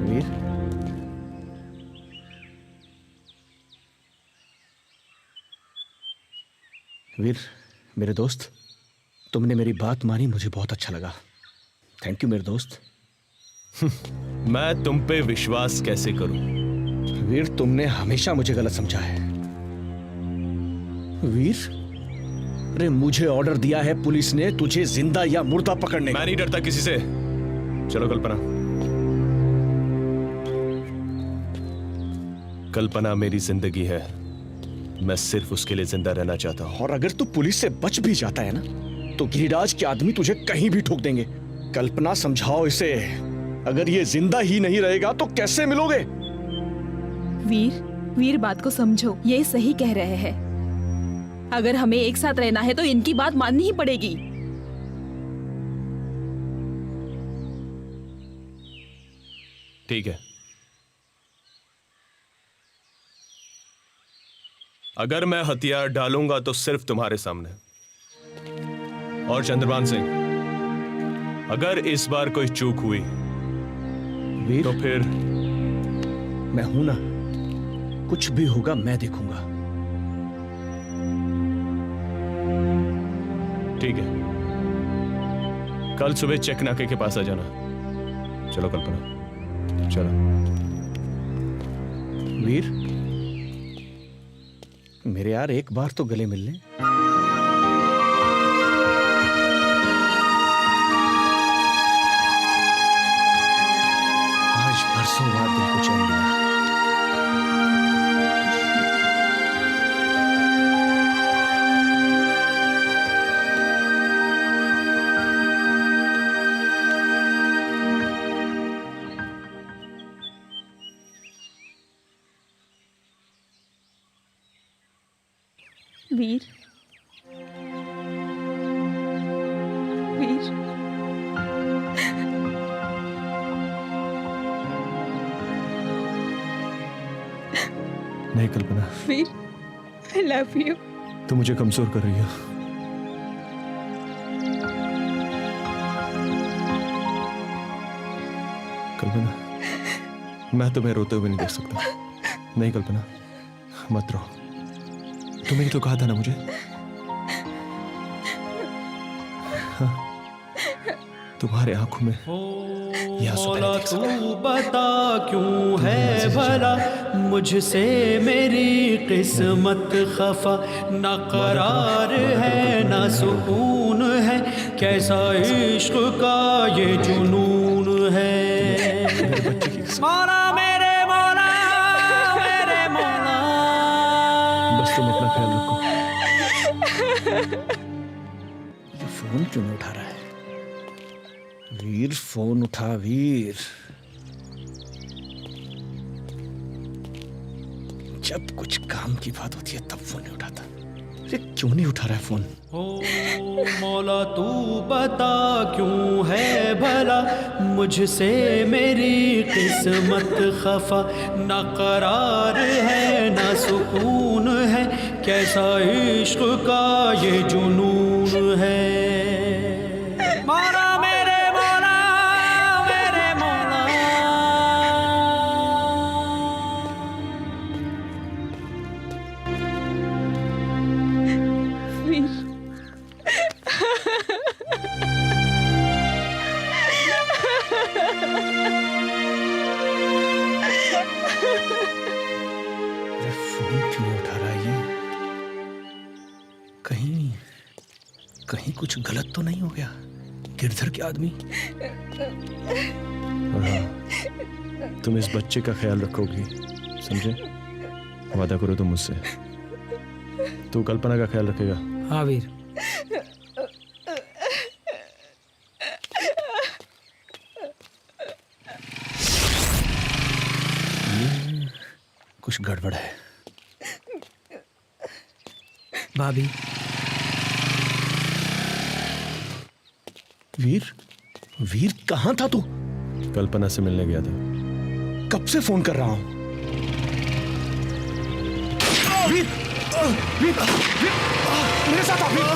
वीर, वीर, मेरे दोस्त, तुमने मेरी बात मानी, मुझे बहुत अच्छा लगा। थैंक यू मेरे दोस्त। मैं तुम पे विश्वास कैसे करूं? वीर, तुमने हमेशा मुझे गलत समझा है। वीर, अरे मुझे ऑर्डर दिया है पुलिस ने तुझे जिंदा या मुर्दा पकड़ने का। मैं नहीं डरता किसी से। चलो कल्पना। कल्पना मेरी जिंदगी है, मैं सिर्फ उसके लिए जिंदा रहना चाहता हूं। और अगर तू पुलिस से बच भी जाता है ना, तो गिरिराज के आदमी तुझे कहीं भी ठोक देंगे। कल्पना, समझाओ इसे, अगर ये जिंदा ही नहीं रहेगा तो कैसे मिलोगे? वीर बात को समझो, ये सही कह रहे हैं। अगर हमें एक साथ रहना है तो इनकी बात माननी ही पड़ेगी। ठीक है, अगर मैं हथियार डालूंगा तो सिर्फ तुम्हारे सामने। और चंद्रभान सिंह, अगर इस बार कोई चूक हुई वीर, तो फिर मैं हूं ना, कुछ भी होगा मैं देखूंगा। ठीक है, कल सुबह चेक नाके के पास आ जाना। चलो कल्पना, चलो। वीर, मेरे यार एक बार तो गले मिल लें। आज बरसों बाद दिल को चैन मिला। वीर, नहीं कल्पना, वीर, I love you। तुम मुझे कमजोर कर रही हो। कल्पना, मैं तुम्हें रोते हुए नहीं देख सकता। नहीं कल्पना, मत रो। तुमने तो कहा था ना मुझे। हाँ, तुम्हारे आंखों में ये आंसू मैंने देख सकता। तू बता क्यों है भला मुझसे मेरी किस्मत खफा, ना करार है ना सुकून है, कैसा इश्क का ये जुनून है। मौला मेरे मौला मेरे मौला। बस तुम अपना ख्याल रखो। ये फोन क्यों नहीं उठा रहा है? वीर, फोन उठा वीर। जब कुछ काम की बात होती है तब फोन नहीं उठाता। अरे क्यों नहीं उठा रहा है फोन? ओ मौला तू बता क्यों है भला मुझसे मेरी किस्मत खफा, ना करार है ना सुकून है, कैसा इश्क का ये जुनून है। मौला मेरे मौला मेरे मौला। फोन क्यों नहीं उठा रहा है ये? कहीं कुछ गलत तो नहीं हो गया? गिरधर के आदमी। तुम इस बच्चे का ख्याल रखोगी, समझे? वादा करो तुम मुझसे। तू कल्पना का ख्याल रखेगा? हाँ वीर। कुछ गड़बड़ है। भाभी। वीर कहाँ था तू? कल्पना से मिलने गया था। कब से फोन कर रहा हूं? वीर, मेरे साथ आ वीर।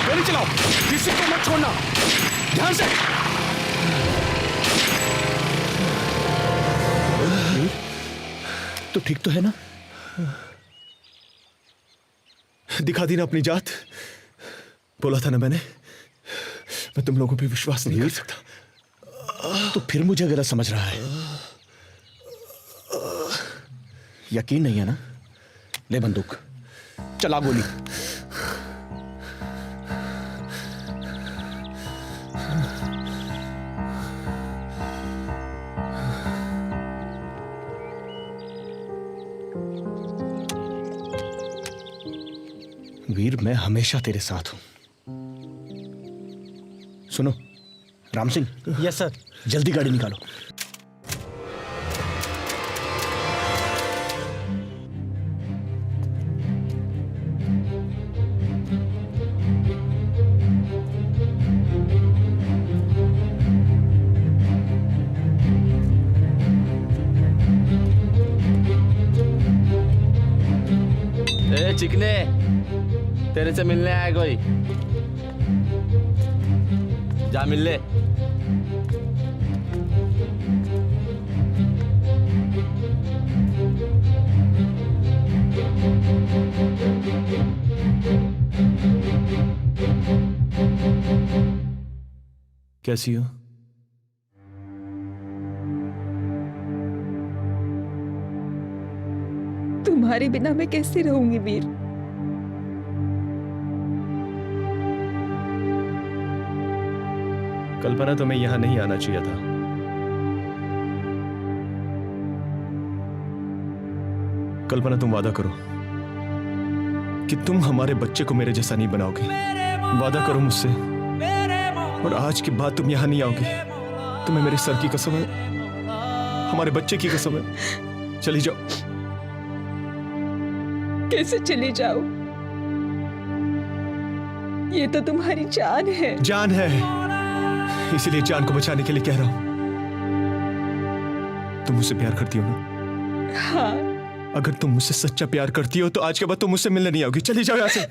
गोली चलाओ, किसी को मत छोड़ना, ध्यान से। तो ठीक तो है ना? दिखा दी ना अपनी जात। बोला था ना मैंने, मैं तुम लोगों पे विश्वास नहीं कर सकता। तो फिर मुझे गलत समझ रहा है। यकीन नहीं है ना? ले बंदूक, चला गोली। वीर, मैं हमेशा तेरे साथ हूं। सुनो राम सिंह। Yes sir. जल्दी गाड़ी निकालो। ए चिकने, तेरे से मिलने आया कोई? जा मिल ले। कैसी हो? तुम्हारे बिना मैं कैसे रहूंगी वीर? कल्पना, तुम्हें यहां नहीं आना चाहिए था। कल्पना, तुम वादा करो कि तुम हमारे बच्चे को मेरे जैसा नहीं बनाओगी। वादा करो मुझसे, और आज के बाद तुम यहां नहीं आओगी। तुम्हें मेरे सर की कसम है, हमारे बच्चे की कसम है। चली जाओ। कैसे चली जाओ? ये तो तुम्हारी जान है। जान है, इसीलिए जान को बचाने के लिए कह रहा हूं। तुम मुझसे प्यार करती हो ना? हाँ। अगर तुम मुझसे सच्चा प्यार करती हो तो आज के बाद तुम मुझसे मिलने नहीं आओगी। चली जाओ यहां से।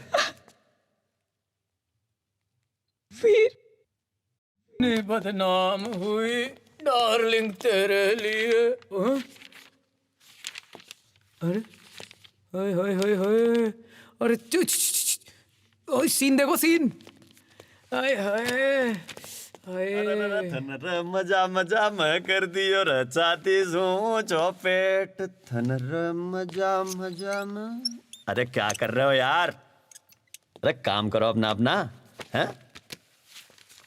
वीर, ने बदनाम हुई डार्लिंग तेरे लिए। अरे हाय हाय हाय हाय, अरे ओए सीन देखो, सीन। हाय हाय थनर मजा मजा मैं कर दियो रचाती हूँ चौपेट। थनर मजा मजा में। अरे क्या कर रहे हो यार? अरे काम करो अपना अपना, हैं?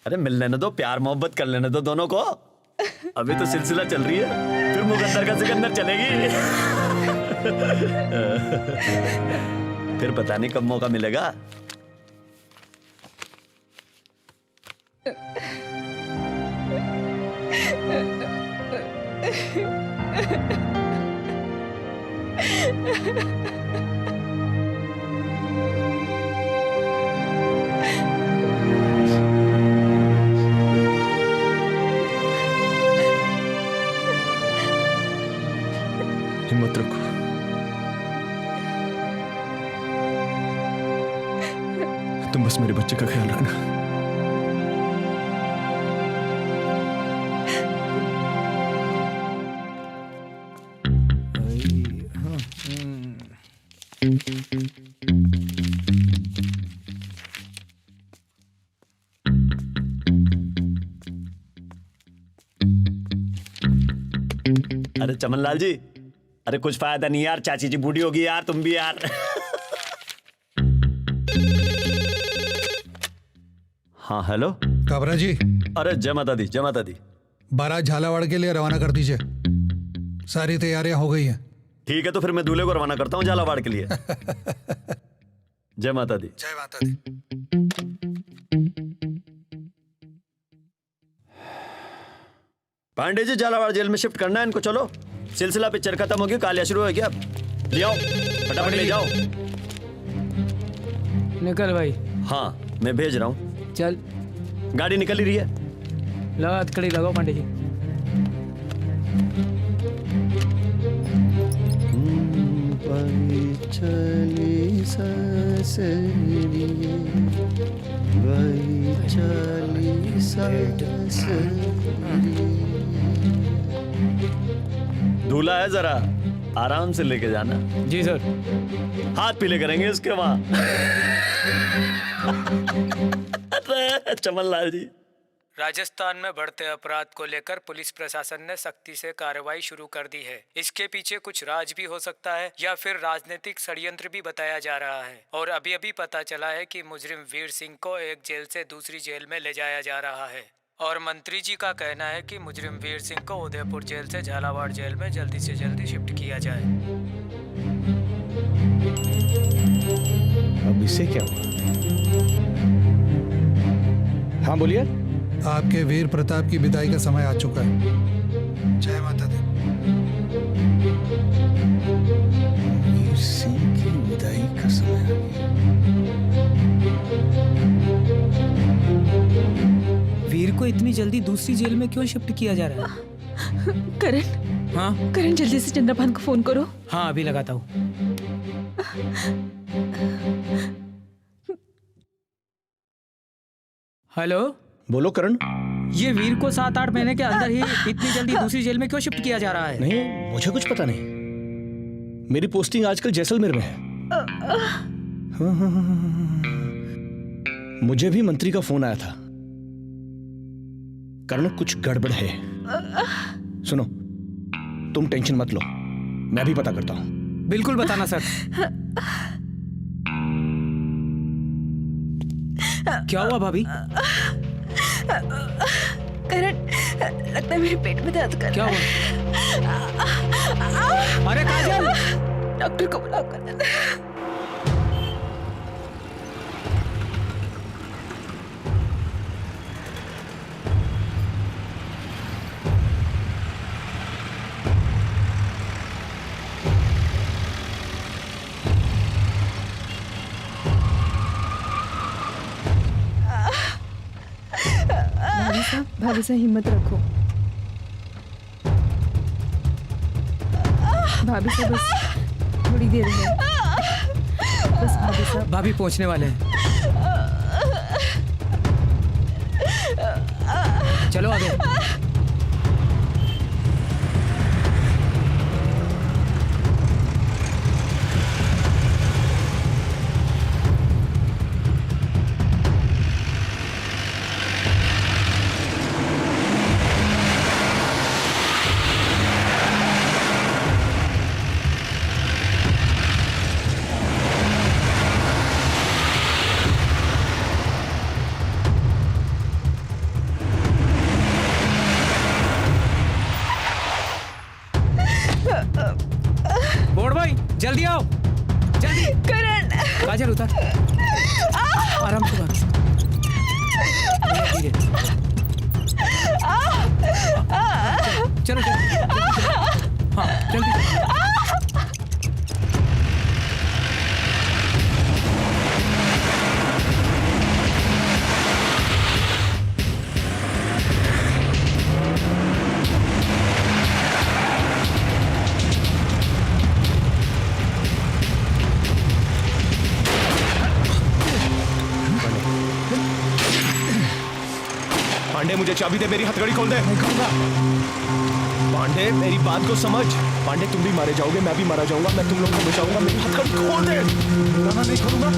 अरे मिल लेने दो, प्यार मोहब्बत कर लेने दो दोनों को। अभी तो सिलसिला चल रही है, फिर मुकद्दर का सिकंदर चलेगी। फिर पता नहीं कब मौका मिलेगा। हिम्मत रखो। तुम बस मेरे बच्चे का ख्याल रखना। अरे चमनलाल जी, अरे कुछ फायदा नहीं यार, चाची जी बूढ़ी होगी यार, तुम भी यार। हाँ हेलो काबरा जी। अरे जय माता दी, जय माता दी। बारात झालावाड़ के लिए रवाना कर दीजिए, सारी तैयारियां हो गई हैं। ठीक है, तो फिर मैं दूल्हे को रवाना करता हूँ झालावाड़ के लिए। जय माता दी। जय माता दी। पांडे जी, झालावाड़ जेल में शिफ्ट करना है इनको। चलो, सिलसिला पिक्चर खत्म होगी, कालिया शुरू होगी। अब ले आओ, फटाफट ले जाओ। निकल भाई। हाँ मैं भेज रहा हूँ। चल, गाड़ी निकल ही रही है। लगा हथकड़ी लगाओ पांडे जी। चली ससुरिये, चली ससुरिये। दूल्हा है जरा आराम से लेके जाना। जी सर। हाथ पीले करेंगे इसके वहां। अरे चमन लाल जी, राजस्थान में बढ़ते अपराध को लेकर पुलिस प्रशासन ने सख्ती से कार्रवाई शुरू कर दी है। इसके पीछे कुछ राज भी हो सकता है या फिर राजनीतिक षड्यंत्र भी बताया जा रहा है। और अभी अभी पता चला है कि मुजरिम वीर सिंह को एक जेल से दूसरी जेल में ले जाया जा रहा है। और मंत्री जी का कहना है कि मुजरिम वीर सिंह को उदयपुर जेल से झालावाड़ जेल में जल्दी से जल्दी शिफ्ट किया जाए। अब इससे क्या हुआ? हाँ बोलिए। आपके वीर प्रताप की विदाई का समय आ चुका है। जय माता दी। वीर सिंह की विदाई का समय आ गया। वीर को इतनी जल्दी दूसरी जेल में क्यों शिफ्ट किया जा रहा है? करण। हाँ करण, जल्दी से चंद्रभान को फोन करो। हाँ अभी लगाता हूँ। हेलो, बोलो करण। ये वीर को 7-8 महीने के अंदर ही इतनी जल्दी दूसरी जेल में क्यों शिफ्ट किया जा रहा है? नहीं, मुझे कुछ पता नहीं। मेरी पोस्टिंग आजकल जैसलमेर में है। मुझे भी मंत्री का फोन आया था। करण, कुछ गड़बड़ है। सुनो, तुम टेंशन मत लो, मैं भी पता करता हूं। बिल्कुल बताना सर। क्या हुआ भाभी? करण, लगता है मेरे पेट में दर्द कर क्या रहा है। अरे काजल, डॉक्टर को बुलाओ। करण, भाभी साहब हिम्मत रखो। भाभी साहब बस थोड़ी देर है। बस भाभी साहब। भाभी पहुंचने वाले हैं। चलो आगे। बोर्ड भाई जल्दी आओ, जल्दी। करण, काजल उतर। आराम से बात। धीरे। चलो जल्दी। हाँ जल्दी। पांडे, मुझे चाबी दे, मेरी हथकड़ी खोल दे। पांडे, मेरी बात को समझ। पांडे, तुम भी मारे जाओगे, मैं भी मारा जाऊंगा। मैं तुम लोगों को बचाऊंगा। मेरी हथकड़ी खोल दे। मैं नहीं खोलूंगा।